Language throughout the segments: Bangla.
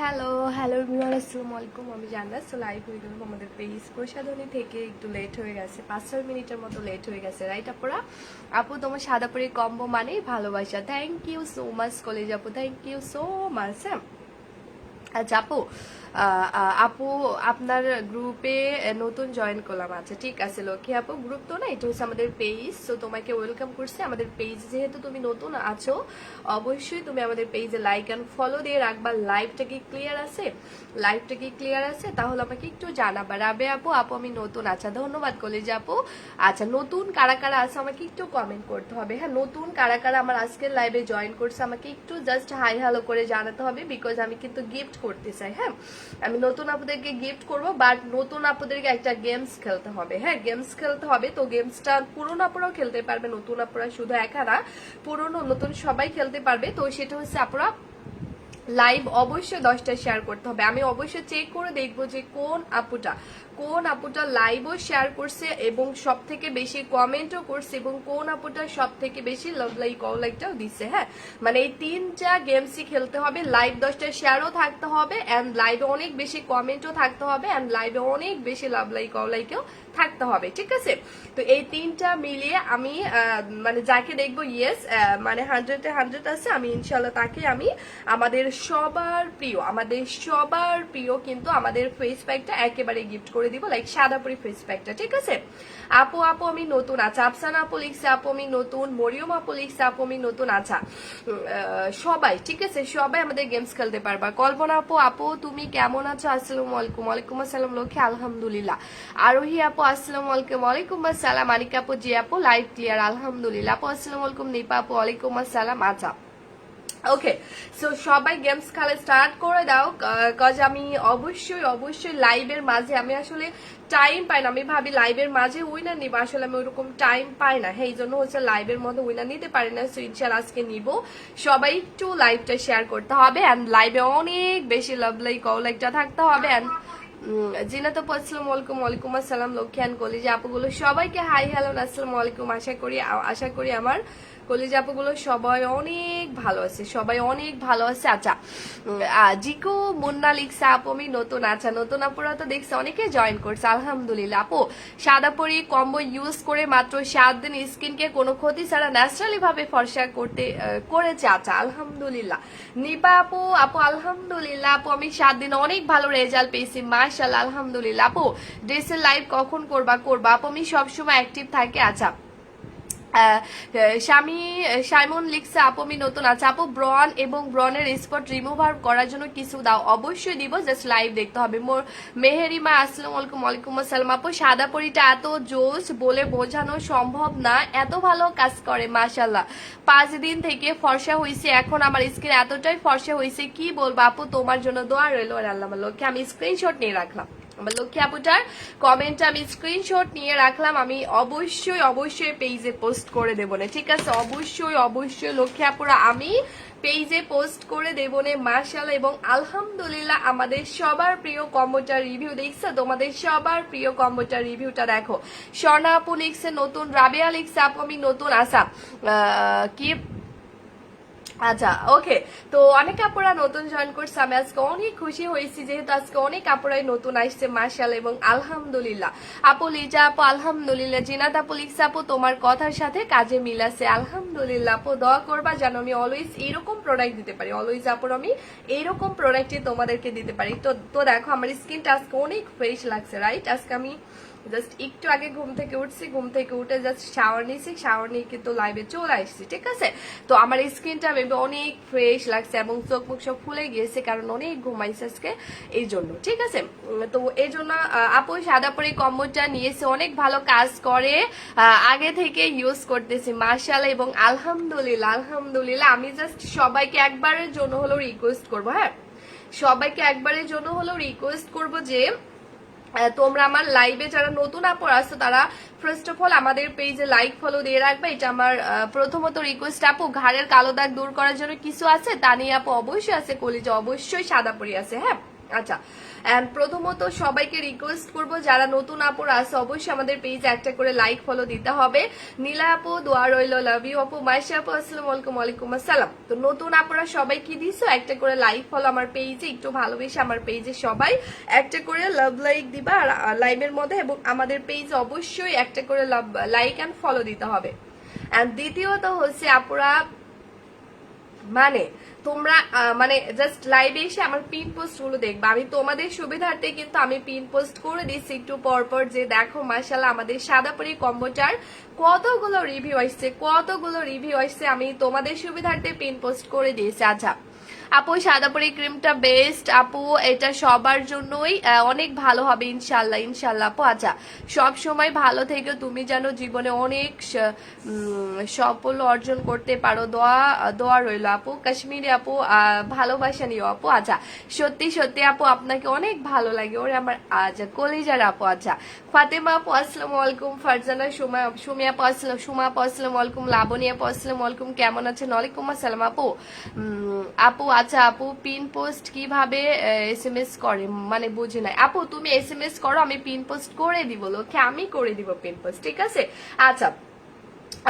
হ্যালো হ্যালো এভরিওয়ান, আসসালামু আলাইকুম। আমি জান্নাত। সো লাইভ হয়ে গেলাম আমাদের পেজ প্রসাধনী থেকে। একটু লেট হয়ে গেছে, 5-6 মিনিটের মতো লেট হয়ে গেছে, রাইট আপুরা? আপু তোমার সাদা পরি কম্বো মানেই ভালোবাসা। Thank you so much college আপু, থ্যাংক ইউ সো মাচ। হ্যাঁ আচ্ছা আপু, আপু আপনার গ্রুপে নতুন জয়েন করলাম। আচ্ছা ঠিক আছে লক্ষ্মী আপু, গ্রুপ তো না, এটা হচ্ছে আমাদের পেজ। সো তোমাকে ওয়েলকাম করছে আমাদের পেজ। যেহেতু তুমি নতুন আছো, অবশ্যই তুমি আমাদের পেজে লাইক অ্যান্ড ফলো দিয়ে রাখবা। লাইভটা কি ক্লিয়ার আছে? লাইভটা কি ক্লিয়ার আছে? তাহলে আমাকে একটু জানাবা। রাবে আপু, আপু আমি নতুন। আচ্ছা ধন্যবাদ কলেজ আপু। আচ্ছা নতুন কারা কারা আছে আমাকে একটু কমেন্ট করতে হবে। হ্যাঁ নতুন কারা কারা আমার আজকের লাইভে জয়েন করছে আমাকে একটু জাস্ট হাই হ্যালো করে জানাতে হবে, বিকজ আমি কিন্তু গিফট করতে চাই। হ্যাঁ আমি নতুন আপুদেরকে গিফট করব, বাট নতুন আপুদেরকে একটা গেমস খেলতে হবে। হ্যাঁ গেমস খেলতে হবে। তো গেমসটা পুরোনো আপুরাও খেলতে পারবে, নতুন আপুরা শুধু একা না, পুরোনো নতুন সবাই খেলতে পারবে। তো সেটা হচ্ছে আপুরা লাইভ অবশ্যই 10টা শেয়ার করতে হবে। আমি অবশ্যই চেক করে দেখবো যে কোন আপুটা লাইভও শেয়ার করছে এবং সব থেকে বেশি কমেন্টও করছে, এবং কোন আপুটা সব থেকে বেশি লাভ লাইক অল লাইকটাও দিচ্ছে। হ্যাঁ মানে এই তিনটা গেমসই খেলতে হবে। লাইভ 10টা শেয়ারও থাকতে হবে, অ্যান্ড লাইভে অনেক বেশি কমেন্টও থাকতে হবে, অ্যান্ড লাইভে অনেক বেশি লাভ লাইক অল লাইকেও থাকতে হবে। ঠিক আছে? তো এই তিনটা মিলিয়ে আমি মানে যাকে দেখবো ইয়েস মানে 100-এ 100 আছে, আমি ইনশাল্লাহ তাকে আমি আমাদের সবার প্রিয় কিন্তু আমাদের ফেস প্যাকটা একেবারে গিফট করে দিব, লাইক সাদাপুরি ফেস প্যাকটা। ঠিক আছে? আপু আপু আমি নতুন। আচ্ছা আফসানা আপু লিখছে আপু আমি নতুন। মরিয়ম আপু লিখছে আপু আমি নতুন। আচ্ছা সবাই ঠিক আছে, সবাই আমাদের গেমস খেলতে পারবা। কল্পনা আপু, আপু তুমি কেমন আছো? আসসালামু আলাইকুম। ওয়ালাইকুম আসসালাম লক্ষ্মী, আলহামদুলিল্লাহ। আরোহী আপু আসসালামু আলাইকুম। ওয়ালাইকুম আসসালাম। আনিকা আপু, জি আপু লাইভ ক্লিয়ার আলহামদুলিল্লাহ। আপু আসসালামু আলাইকুম। নিপা আপু ওয়ালাইকুম আসসালাম। আচ্ছা ওকে, সো সবাই গেমস খেলা স্টার্ট করে দাও, কজ আমি অবশ্যই লাইভের মাঝে আমি আসলে টাইম পাই না। আমি ভাবি লাইভের মাঝে উইনার নিব, আসলে আমি ওরকম টাইম পাই না। হ্যাঁ এই জন্য হচ্ছে লাইভের মধ্যে উইনার নিতে পারি না। সো ইনশাল্লাহ আজকে নিব। সবাই একটু লাইভটা শেয়ার করতে হবে, অ্যান্ড লাইভে অনেক বেশি লাভ লাইক অল লাইকটা থাকতে হবে। অ্যান্ড জিনাত আপু আসসালামু আলাইকুম। ওয়ালাইকুম আসসালাম। লক্ষ্মী অ্যান্ড কলেজ আপুগুলো সবাইকে হাই হ্যালো আসসালামু আলাইকুম। আশা করি আমার কলেজ আপুগুলো সবাই অনেক ভালো আছে, সবাই অনেক ভালো আছে। আচ্ছা জিকু মুন্না লিখছে আপু আমি নতুন। আচ্ছা নতুন আপুরা তো দেখছে অনেকে জয়েন করছে আলহামদুলিল্লাহ। আপু সাদা পরি কম্বো ইউজ করে মাত্র 7 দিন স্কিনকে কোনো ক্ষতি ছাড়া ন্যাচারালি ভাবে ফর্সা করেছে। আচ্ছা আলহামদুলিল্লাহ। নিপা আপু, আপু আলহামদুলিল্লাহ। আপু আমি 7 দিন অনেক ভালো রেজাল্ট পেয়েছি মাশাআল্লাহ আলহামদুলিল্লাহ। আপু ড্রেসের লাইভ কখন করবা? আপু আমি সবসময় অ্যাক্টিভ থাকি। আচ্ছা সাইমন লিখছে আপু আমি নতুন। আছে আপু ব্রন এবং ব্রনের স্পট রিমুভার করার জন্য কিছু দাও। অবশ্যই দিব, জাস্ট লাইভ দেখতে হবে। মোর মেহেরিমা আসসালামু আলাইকুম। ওয়ালাইকুম আসসালাম। আপু সাদা পরিটা এত জোস বলে বোঝানো সম্ভব না, এত ভালো কাজ করে মাশাল্লাহ। 5 দিন থেকে ফর্সা হয়েছে, এখন আমার স্কিন এতটাই ফর্সা হয়েছে কি বলবো আপু, তোমার জন্য দোয়া রইল। আল্লাহ লক্ষ্যে আমি স্ক্রিনশট নিয়ে রাখলাম, আমার লক্ষ্মী আপুটার কমেন্টটা আমি স্ক্রিনশট নিয়ে রাখলাম। আমি অবশ্যই পেজে পোস্ট করে দেবো না, ঠিক আছে? অবশ্যই লক্ষ্মী আপুরা আমি পেজে পোস্ট করে দেবো না মাশাআল্লাহ। এবং আলহামদুলিল্লাহ আমাদের সবার প্রিয় কম্বোটার রিভিউ দেখছে, তোমাদের সবার প্রিয় কম্বোটার রিভিউটা দেখো। স্বর্ণা আপু লিখছে নতুন। রাবেয়া লিখছে আপু আমি নতুন। আসা কি আচ্ছা ওকে, তো অনেক আপুরা নতুন জয়েন করছে, আমি আজকে অনেক খুশি হয়েছি যেহেতু আজকে অনেক আপুরাই নতুন আসছে মাশাআল্লাহ এবং আলহামদুলিল্লাহ। আপু লিজা আপু আলহামদুলিল্লাহ। জিনাত আপু লিখছে আপু তোমার কথার সাথে কাজে মিল আছে আলহামদুলিল্লাহ। আপু দোয়া করবা যেন আমি অলওয়েজ এরকম প্রোডাক্ট দিতে পারি, অলওয়েজ আপুর আমি এরকম প্রোডাক্টই তোমাদেরকে দিতে পারি। তো দেখো আমার স্কিনটা আজকে অনেক ফ্রেশ লাগছে, রাইট? আজকে আমি জাস্ট একটু আগে ঘুম থেকে উঠছি, ঘুম থেকে উঠে জাস্ট শাওয়ার নিয়েছি, শাওয়ার নিয়ে কিন্তু লাইভে চলে আসছি। ঠিক আছে? তো আমার স্কিনটা মেবি অনেক ফ্রেশ লাগছে এবং চোখ মুখ সব ফুলে গিয়েছে, কারণ অনেক ঘুমাইছে আজকে এই জন্য। ঠিক আছে? তো এই জন্য আপু সাদা পরি কম্বোটা নিয়েছে, অনেক ভালো কাজ করে, আগে থেকে ইউজ করতেছি মাশাআল্লাহ এবং আলহামদুলিল্লাহ। আমি জাস্ট সবাইকে একবারের জন্য হলেও রিকোয়েস্ট করবো, হ্যাঁ সবাইকে একবারের জন্য হলেও রিকোয়েস্ট করবো যে তোমরা আমার লাইভে যারা নতুন আপু আসছো তারা ফার্স্ট অফ অল আমাদের পেজে লাইক ফলো দিয়ে রাখবে, এটা আমার প্রথমত রিকোয়েস্ট। আপু ঘাড়ের কালো দাগ দূর করার জন্য কিছু আছে? তানিয়া আপু অবশ্যই আছে। কলিজা অবশ্যই সাদা পরি আছে। হ্যাঁ আচ্ছা এন্ড প্রথমত সবাইকে রিকোয়েস্ট করব যারা নতুন আপুরা আছে অবশ্যই আমাদের পেজে একটা করে লাইক ফলো দিতে হবে। নীলা আপু দোয়া রইল, লাভ ইউ আপু, মাইশা আপু আসসালামু আলাইকুম, ওয়ালাইকুম আসসালাম। তো নতুন আপুরা সবাই কি দিছো, একটা করে লাইক ফলো আমার পেজে, একটু ভালোবেসে আমার পেজে সবাই একটা করে লাভ লাইক দিবা আর লাইভের মধ্যে, এবং আমাদের পেজে অবশ্যই একটা করে লাভ লাইক এন্ড ফলো দিতে হবে। এন্ড দ্বিতীয়ত হচ্ছে আপুরা মানে তোমরা মানে জাস্ট লাইভে এসে আমার পিন পোস্ট গুলো দেখবা, আমি তোমাদের সুবিধার্থে কিন্তু আমি পিন পোস্ট করে দিচ্ছি একটু পরপর, যে দেখো মাশাআল্লাহ আমাদের সাদাপুরি কম্বোটার কতগুলো রিভিউ আসছে, আমি তোমাদের সুবিধার্থে পিন পোস্ট করে দিয়েছি। আচ্ছা আপু সাদাপুরি ক্রিমটা বেস্ট আপু, এটা সবার জন্যই অনেক ভালো হবে ইনশাল্লাহ ইনশাল্লাহ আপু। আচ্ছা সব সময় ভালো থেকে তুমি যেন জীবনে অনেক সাফল্য অর্জন করতে পারো, দোয়া রইল আপু। কাশ্মীরি আপু ভালোবাসা নিও আপু। আচ্ছা সত্যি সত্যি আপু আপনাকে অনেক ভালো লাগে, ওরে আমার আচ্ছা কলিজার আপু। আচ্ছা ফাতেমা আপু আসসালামু আলাইকুম, ফারজানা সুমি আপু সুমা আপু আসসালামু আলাইকুম, লাবণী আপু আসসালামু আলাইকুম, কেমন আছেন? ওয়ালাইকুম আসসালাম আপু। আপু আচ্ছা আপু পিন পোস্ট কিভাবে SMS করে মানে বুঝি নাই আপু, তুমি SMS করো আমি পিন পোস্ট করে দিব, লোকে আমি করে দিব পিন পোস্ট, ঠিক আছে? আচ্ছা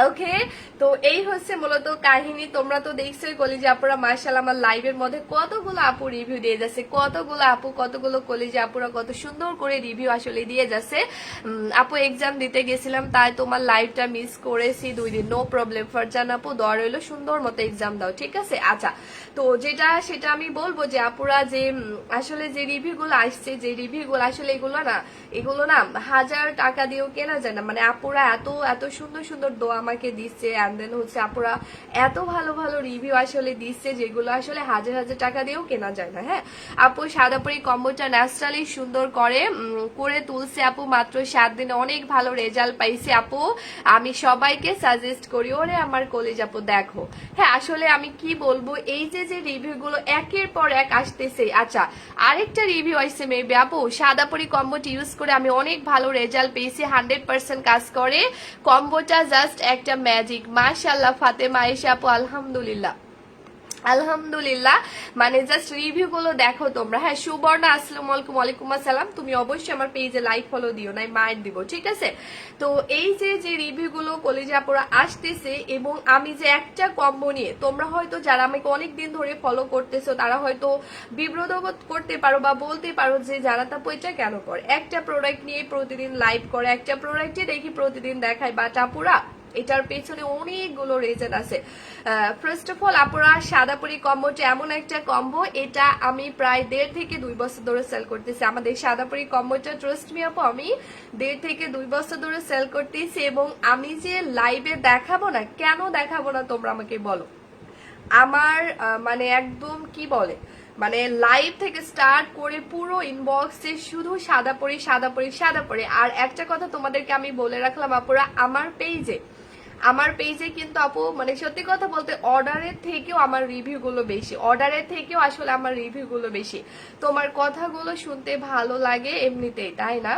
ওকে, তো এই হচ্ছে মূলত কাহিনী। তোমরা তো দেখছোই কলিজা আপুরা মাশাআল্লাহ আমার লাইভের মধ্যে কতগুলো আপু রিভিউ দিয়ে যাচ্ছে, কতগুলো কলিজা আপুরা কত সুন্দর করে রিভিউ আসলে দিয়ে যাচ্ছে। আপু এক্সাম দিতে গেছিলাম তাই তোমার লাইভটা মিস করেছি 2 দিন, নো প্রবলেম। ফারজান আপু দোয়া রইলো সুন্দর মতো এক্সাম দাও, ঠিক আছে? আচ্ছা তো সেটা আমি বলবো যে আপুরা যে আসলে যে রিভিউ গুলো আসছে, যে রিভিউ গুলো আসলে এগুলো না 1000 টাকা দিয়েও কেনা যায় না। মানে আপুরা এত সুন্দর দোয়া আমাকে দিচ্ছে, এন্ড দেন হচ্ছে আপুরা এত ভালো রিভিউ আসলে দিচ্ছে, যেগুলো আসলে 1000 টাকা দিয়েও কেনা যায় না। হ্যাঁ আপু সাদাপুরি কম্বোটা ন্যাচারালি সুন্দর করে তুলছে আপু, মাত্র 7 দিনে অনেক ভালো রেজাল্ট পাইছে আপু, আমি সবাইকে সাজেস্ট করি। ওরে আমার কলেজ আপু দেখো, হ্যাঁ আসলে আমি কি বলবো, এই যে রিভিউ গুলো একের পর এক আসতেছে। আচ্ছা আরেকটা রিভিউ আসছে মেবি আপু, সাদাপুরি কম্বোটি ইউজ করে আমি অনেক ভালো রেজাল্ট পেয়েছি, 100% কাজ করে কম্বোটা, জাস্ট একটা ম্যাজিক। মাশাআল্লাহ ফাতেমা আয়েশা আপু আলহামদুলিল্লাহ আলহামদুলিল্লাহ, মানে জাস্ট রিভিউ গুলো দেখো তোমরা। হ্যাঁ সুবর্ণা আসসালামু আলাইকুম, ওয়ালাইকুম আসসালাম, তুমি অবশ্যই আমার পেজে লাইক ফলো দিও, নাই মায়ের দিব, ঠিক আছে? তো এই যে রিভিউ গুলো কলেজে আপুরা আসতেছে, এবং আমি যে একটা কম্বো নিয়ে, তোমরা হয়তো যারা আমাকে অনেকদিন ধরে ফলো করতেছো তারা হয়তো বিব্রত করতে পারো বা বলতে পারো যে যারা তা এটা কেন করে, একটা প্রোডাক্ট নিয়ে প্রতিদিন লাইভ করে, একটা প্রোডাক্টে দেখি প্রতিদিন দেখায়, বাট আপুরা এটার পেছনে অনেকগুলো রিজন আছে। ফার্স্ট অফ অল আপুরা সাদাপুরি কম্বোটা এমন একটা কম্বো, এটা আমি প্রায় 1.5 থেকে 2 বছর ধরে সেল করতেছি। আমাদের সাদাপুরি কম্বোটা ট্রাস্ট মি আপু আমি 1.5 থেকে 2 বছর ধরে সেল করতেছি, এবং আমি যে লাইভে দেখাবো না, কেন দেখাবো না তোমরা আমাকে বলো? আমার মানে একদম কি বলে, মানে লাইভ থেকে স্টার্ট করে পুরো ইনবক্সে শুধু সাদাপুরি। আর একটা কথা তোমাদেরকে আমি বলে রাখলাম আপুরা, আমার পেজে কিন্তু আপু মানে সত্যি কথা বলতে অর্ডারের থেকেও আমার রিভিউ গুলো বেশি, আসলে আমার রিভিউ গুলো বেশি। তোমার কথাগুলো শুনতে ভালো লাগে এমনিতেই, তাই না?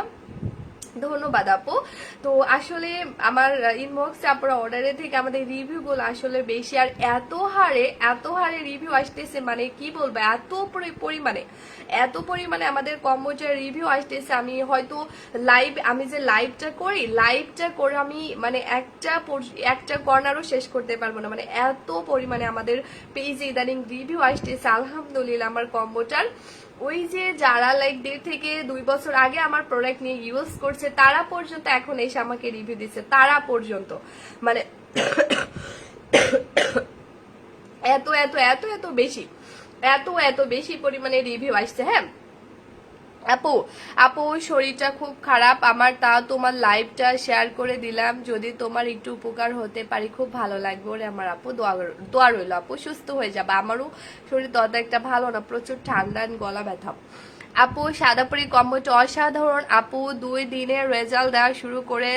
ধন্যবাদ আপু। তো আসলে আমার ইনবক্সে আপনারা অর্ডারের থেকে আমাদের রিভিউ গুলো আসলে বেশি, আর এত হারে রিভিউ আসতেছে, মানে কি বলবো, এত পরিমাণে আমাদের কম্বোটার রিভিউ আসতেছে। আমি হয়তো আমি যে লাইভটা করে আমি মানে একটা কর্নারও শেষ করতে পারবো না, মানে এত পরিমাণে আমাদের পেজে ইদানিং রিভিউ আসতেছে আলহামদুলিল্লাহ আমার কম্বোটার। ওই যে যারা লাইক 1.5 থেকে 2 বছর আগে আমার প্রোডাক্ট নিয়ে ইউজ করছে তারা পর্যন্ত এখন এসে আমাকে রিভিউ দিচ্ছে, তারা পর্যন্ত মানে এত বেশি পরিমাণে রিভিউ আসছে। হ্যাঁ আপু শরীরটা খুব খারাপ আমার, তা তোমার লাইভটা শেয়ার করে দিলাম, যদি তোমার একটু উপকার হতে পারি খুব ভালো লাগবে। ওরে আমার আপু দোয়া রইল আপু, সুস্থ হয়ে যাবে। আমারও শরীর তত একটা ভালো না, প্রচুর ঠান্ডা গলা ব্যথা। আপু সাদাপুরি কম্বোটা অসাধারণ আপু, 2 দিনে রেজাল্ট দেওয়া শুরু করে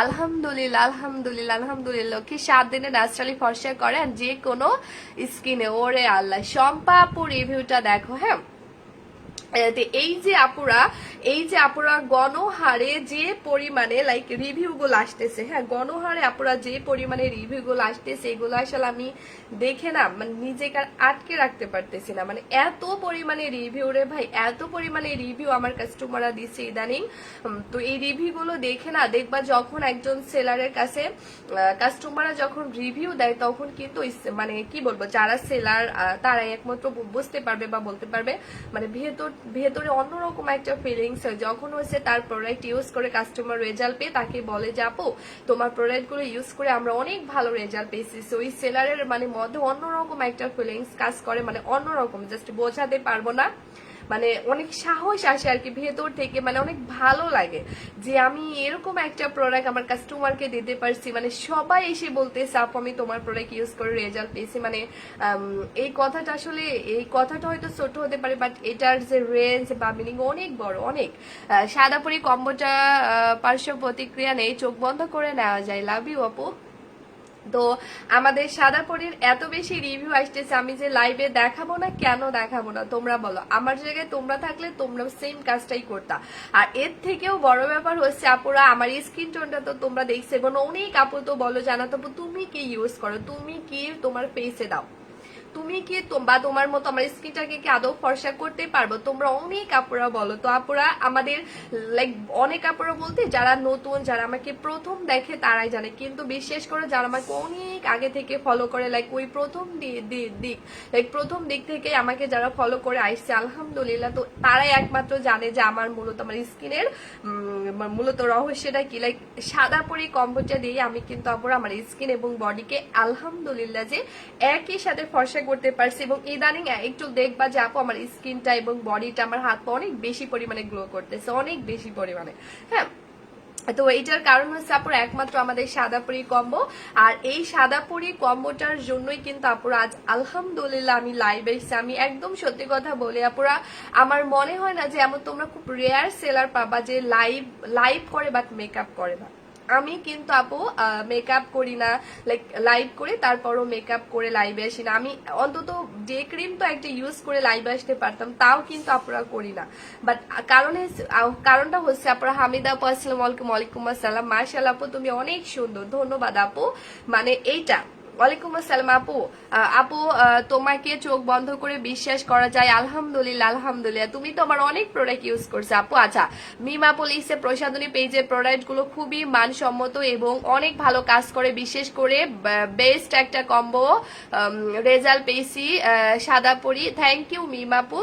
আলহামদুলিল্লাহ কি 7 দিনে ন্যাচারালি ফর্সা করে যে কোনো স্কিনে। ওরে আল্লাহ, শম্পা আপু রিভিউটা দেখো। হ্যাঁ এই যে আপুরা এই যে আপুরা গণহারে যে পরিমাণে লাইক রিভিউ গুলো আসতেছে, হ্যাঁ গণহারে আপুরা যে পরিমাণে রিভিউ গুলো আসতেছে এগুলো আসলে আমি দেখে না মানে নিজেকে আর আটকে রাখতে পারতেছি না। মানে এত পরিমাণে রিভিউ রে ভাই, এত পরিমাণে রিভিউ আমার কাস্টমাররা দিচ্ছে ইদানিং। তো এই রিভিউ গুলো দেখে না দেখবা যখন একজন সেলারের কাছে কাস্টমাররা যখন রিভিউ দেয় তখন কিন্তু মানে কি বলবো যারা সেলার তারাই একমাত্র বুঝতে পারবে বা বলতে পারবে মানে ভেতরে অন্যরকম একটা ফিলিংস হয় যখন হচ্ছে তার প্রোডাক্ট ইউজ করে কাস্টমার রেজাল্ট পেয়ে তাকে বলে যে আপু তোমার প্রোডাক্ট গুলো ইউজ করে আমরা অনেক ভালো রেজাল্ট পেয়েছি। ওই সেলারের মানে মধ্যে অন্যরকম একটা ফিলিংস কাজ করে, মানে অন্যরকম জাস্ট বোঝাতে পারবো না। মানে অনেক সাহস আসে আর কি ভেতর থেকে, মানে অনেক ভালো লাগে যে আমি এরকম একটা প্রোডাক্ট আমার কাস্টমারকে দিতে পারছি। মানে সবাই এসে বলতেছে আপু আমি তোমার প্রোডাক্ট ইউজ করে রেজাল্ট পেয়েছি। মানে এই কথাটা আসলে এই কথাটা হয়তো ছোট হতে পারে বাট এটার যে রেঞ্জ বা মিনিং অনেক বড় অনেক। সাদাপুরি কম্বোটা পার্শ্ব প্রতিক্রিয়া নেই, চোখ বন্ধ করে নেওয়া যায়। লাভ ইউ আপু। তো আমাদের সাদাপুরীর এত বেশি রিভিউ আসতেছে, আমি যে লাইভে দেখাবো না, কেন দেখাবো না তোমরা বলো? আমার জায়গায় তোমরা থাকলে তোমরা সেম কাজটাই করতা। আর এর থেকেও বড় ব্যাপার হচ্ছে আপুরা আমার স্কিন টোনটা তো তোমরা দেখছো এবং অনেক আপু তো বলো জানাতো আপু তুমি কি ইউজ করো, তুমি কি তোমার ফেসে দাও, তুমি কি বা তোমার মতো আমার স্কিনটাকে কি আদৌ ফর্সা করতে পারবো? তোমরা অনেক আপুরা বলো। তো আপুরা আমাদের লাইক অনেক আপুরা বলতে যারা নতুন যারা আমাকে প্রথম দেখে তারাই জানে, কিন্তু বিশেষ করে যারা আমাকে অনেক আগে থেকে ফলো করে লাইক ওই প্রথম দিক লাইক প্রথম দিক থেকে আমাকে যারা ফলো করে আসছে আলহামদুলিল্লাহ, তো তারাই একমাত্র জানে যে আমার মূলত আমার স্কিনের মূলত রহস্যটা কি। লাইক সাদা পরি কম্বোটা দিয়ে আমি কিন্তু আপুরা আমার স্কিন এবং বডিকে আলহামদুলিল্লাহ যে একই সাথে ফর্সা করতে পারছি। এবং ইদানিং একটু দেখবা যে আপু আমার স্কিনটা এবং বডিটা আমার হাত পা অনেক বেশি পরিমাণে গ্লো করতেছে, অনেক বেশি পরিমাণে। হ্যাঁ, তো এইটার কারণ হচ্ছে আপুরা একমাত্র আমাদের সাদাপুরি কম্বো। আর এই সাদাপুরি কম্বোটার জন্যই কিন্তু আপুরা আজ আলহামদুলিল্লাহ আমি লাইভ এসেছি। আমি একদম সত্যি কথা বলি আপুরা, আমার মনে হয় না যে এমন তোমরা খুব রেয়ার সেলার পাবা যে লাইভ করে বাট মেকআপ করে না। আমি কিন্তু আপু মেকআপ করি না, লাইক লাইভ করে তারপরও মেকআপ করে লাইভে আসি না। আমি অন্তত ডে ক্রিম তো একটা ইউজ করে লাইভে আসতে পারতাম, তাও কিন্তু আপুরা করি না। বাট কারণটা হচ্ছে আপুরা হামিদা আপু আসসালামু আলাইকুম। ওয়ালাইকুম আসসালাম। মাশাআল্লাহ আপু তুমি অনেক সুন্দর, ধন্যবাদ আপু। মানে এইটা ওয়ালাইকুম আসসালাম আপু। আপু তোমাকে চোখ বন্ধ করে বিশ্বাস করা যায়? আলহামদুলিল্লাহ আলহামদুলিল্লাহ, তুমি তো আমার অনেক প্রোডাক্ট ইউজ করছো আপু। আচ্ছা, মিমা পুলিশে প্রসাধনী পেজের প্রোডাক্ট গুলো খুবই মানসম্মত এবং অনেক ভালো কাজ করে, বিশেষ করে বেস্ট একটা কম্বো রেজাল্ট পেয়েছি সাদা পরি। থ্যাংক ইউ মিমা আপু।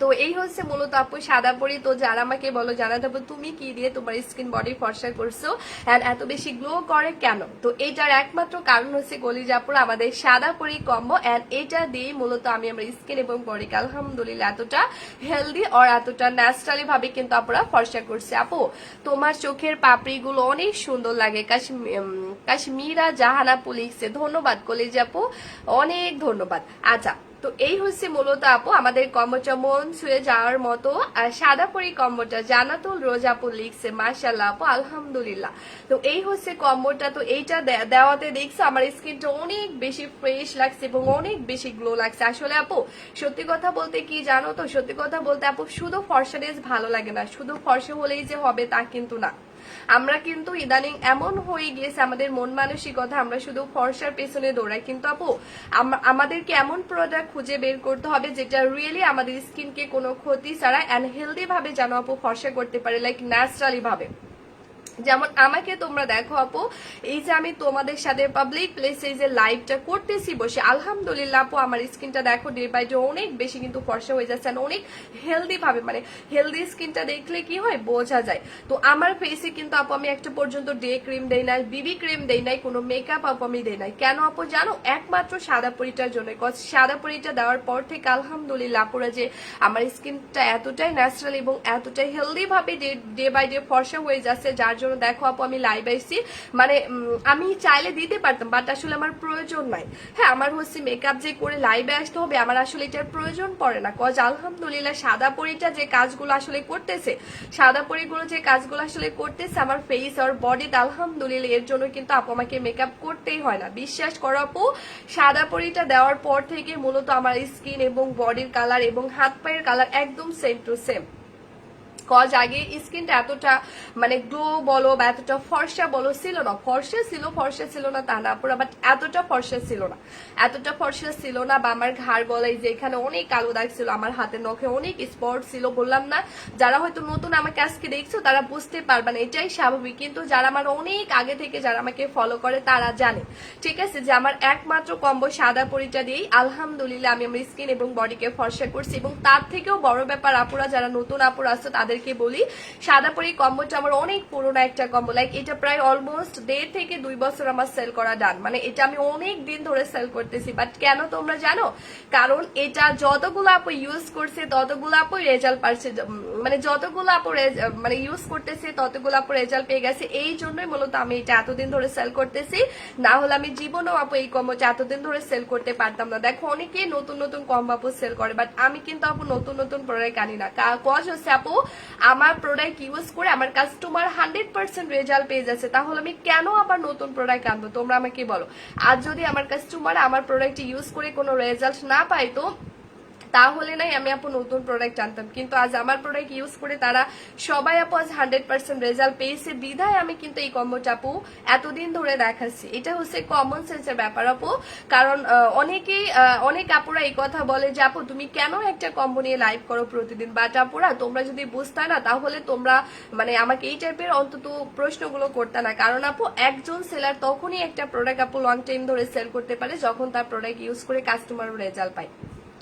তো এই হচ্ছে মূলত আপু সাদা পরি। তো যারা আমাকে বলো জানাতে হবে তুমি কি দিয়ে তোমার স্কিন বডি ফর্সা করছো এন্ড এত বেশি গ্লো করে কেন? তো এটার একমাত্র কারণ হচ্ছে কলিজাপুর আমাদের সাদা পরি কম্বো এন্ড এটা দিয়ে মূলত আমি আমার স্কিন এবং বডিকে আলহামদুলিল্লাহ এতটা হেলদি আর এতটা ন্যাচারালি ভাবে কিন্তু আপুরা ফর্সা করছে। আপু তোমার চোখের পাপড়ি গুলো অনেক সুন্দর লাগে, কাশ্মীরা জাহানা পুলিশে। ধন্যবাদ কলিজাপু, অনেক ধন্যবাদ। আচ্ছা, তো এই হচ্ছে মূলত আপু আমাদের কম্বোটা মন ছুঁয়ে যাওয়ার মতো সাদা পরি কম্বোটা। জানাতুল রোজাপুর লিখছে মাশাআল্লাহ আপু আলহামদুলিল্লাহ। তো এই হচ্ছে কম্বোটা। তো এইটা দেওয়াতে দেখছো আমার স্কিনটা অনেক বেশি ফ্রেশ লাগছে এবং অনেক বেশি গ্লো লাগছে। আসলে আপু সত্যি কথা বলতে কি জানো তো, সত্যি কথা বলতে আপু শুধু ফর্সানেস ভালো লাগে না, শুধু ফর্সা হলেই যে হবে তা কিন্তু না। আমরা কিন্তু ইদানিং এমন হয়ে গিয়েছে আমাদের মন মানসিকতা আমরা শুধু ফর্সার পেছনে দৌড়াই, কিন্তু আপু আমাদেরকে এমন প্রোডাক্ট খুঁজে বের করতে হবে যেটা রিয়েলি আমাদের স্কিনকে কোনো ক্ষতি ছাড়া এন্ড হেলদি ভাবে যেন আপু ফর্সা করতে পারে, লাইক ন্যাচারালি ভাবে। যেমন আমাকে তোমরা দেখো আপু, এই যে আমি তোমাদের সাথে পাবলিক প্লেসে যে লাইভটা করতেছি বসে, আলহামদুলিল্লাহ আপু আমার স্কিনটা দেখো ডে বাই ডে অনেক বেশি কিন্তু ফর্সা হয়ে যাচ্ছে, অনেক হেলদি ভাবে। মানে হেলদি স্কিনটা দেখলে কি হয় বোঝা যায়। তো আমার ফেসে কিন্তু আপু আমি একটা পর্যন্ত ডে ক্রিম দেই নাই, বিবি ক্রিম দেই নাই, কোনো মেকআপ আপু আমি দেই নাই। কেন আপু জানো? একমাত্র সাদা পরিটার জন্য। সাদা পরিটা দেওয়ার পর থেকে আলহামদুলিল্লাহ আপুরা যে আমার স্কিনটা এতটাই ন্যাচারাল এবং এতটাই হেলদি ভাবে ডে বাই ডে ফর্সা হয়ে যাচ্ছে, যার জন্য দেখো আপু আমি লাইভ আইছি। মানে আমি চাইলে দিতে পারতাম বাট আসলে আমার প্রয়োজন নাই। হ্যাঁ, আমার হচ্ছে মেকআপ যে করে লাইভে আসতে হবে আমার আসলে এটার প্রয়োজন পড়ে না। কজ আলহামদুলিল্লাহ সাদা পরিটা যে কাজগুলো আসলে করতেছে, সাদা পরিগুলো যে কাজগুলো আসলে করতেছে আমার ফেস আর বডিতে, আলহামদুলিল্লাহ এর জন্য কিন্তু আপু আমাকে মেকআপ করতেই হয় না। বিশ্বাস করো আপু, সাদা পরিটা দেওয়ার পর থেকে মূলত আমার স্কিন এবং বডির কালার এবং হাত পায়ের কালার একদম সেম টু সেম। কজ আগে স্কিনটা এতটা মানে গ্লো বলো বা এতটা ফর্সা বলো ছিল না, ফর্সা ছিল না তা না পুরো, বাট এতটা ফর্সা ছিল না বা আমার ঘাড় গলায় যে এখানে অনেক কালো দাগ ছিল, আমার হাতে নখে অনেক স্পট ছিল। বললাম না, যারা হয়তো নতুন আমাকে আজকে দেখছো তারা বুঝতে পারবে না, এটাই স্বাভাবিক, কিন্তু যারা আমার অনেক আগে থেকে যারা আমাকে ফলো করে তারা জানে, ঠিক আছে, যে আমার একমাত্র কম্বো সাদা পরিটা দিয়েই আলহামদুলিল্লাহ আমি আমার স্কিন এবং বডিকে ফর্সা করছি। এবং তার থেকেও বড় ব্যাপার আপুরা, যারা নতুন আপুরা আসছে তাদেরকে বলি, সাদা পরি কম্বোটা আমার অনেক পুরোনো একটা কম্বো, লাইক এটা প্রায় অলমোস্ট 1.5 থেকে 2 বছর আমার সেল করা ডান, মানে এটা আমি অনেক দিন ধরে সেল করতেছি। বাট কেন তোমরা জানো? কারণ এটা যতগুলো আপু ইউজ করছে ততগুলো আপু রেজাল্ট পাচ্ছে, মানে যতগুলো আপু মানে ইউজ করতেছে ততগুলো আপু রেজাল্ট পেয়ে গেছে, এই জন্যই মূলত আমি এটা এতদিন ধরে সেল করতেছি। না হলে আমি জীবনেও আপু এই কম্বোটা এতদিন ধরে সেল করতে পারতাম না। দেখো অনেকেই নতুন নতুন কম্বো আপু সেল করে, বাট আমি কিন্তু আপু নতুন নতুন প্রোডাক্ট আনি না। কজ হচ্ছে আপু আমার প্রোডাক্ট ইউজ করে আমার কাস্টমার 100% রেজাল্ট পেয়ে যাচ্ছে, তাহলে আমি কেন আবার নতুন প্রোডাক্ট আনবো? তোমরা আমাকে বলো। আর যদি আমার কাস্টমার আমার প্রোডাক্ট ইউজ করে কোনো রেজাল্ট না পায়, তো তাহলে নাই আমি আপু নতুন প্রোডাক্ট আনতাম। কিন্তু আজ আমার প্রোডাক্ট ইউজ করে তারা সবাই আপু আজ 100% রেজাল্ট পেয়েছে, বিধায় আমি কিন্তু এই কম্বোটা আপু এতদিন ধরে দেখাচ্ছি। এটা হচ্ছে কমন সেন্সের ব্যাপার আপু। কারণ অনেক আপুরা এই কথা বলে যে আপু তুমি কেন একটা কম্বো নিয়ে লাইভ করো প্রতিদিন, বাট আপুরা তোমরা যদি বুঝতা না তাহলে তোমরা মানে আমাকে এই টাইপের অন্তত প্রশ্নগুলো করতে না। কারণ আপু একজন সেলার তখনই একটা প্রোডাক্ট আপু লং টাইম ধরে সেল করতে পারে যখন তার প্রোডাক্ট ইউজ করে কাস্টমার রেজাল্ট পায়,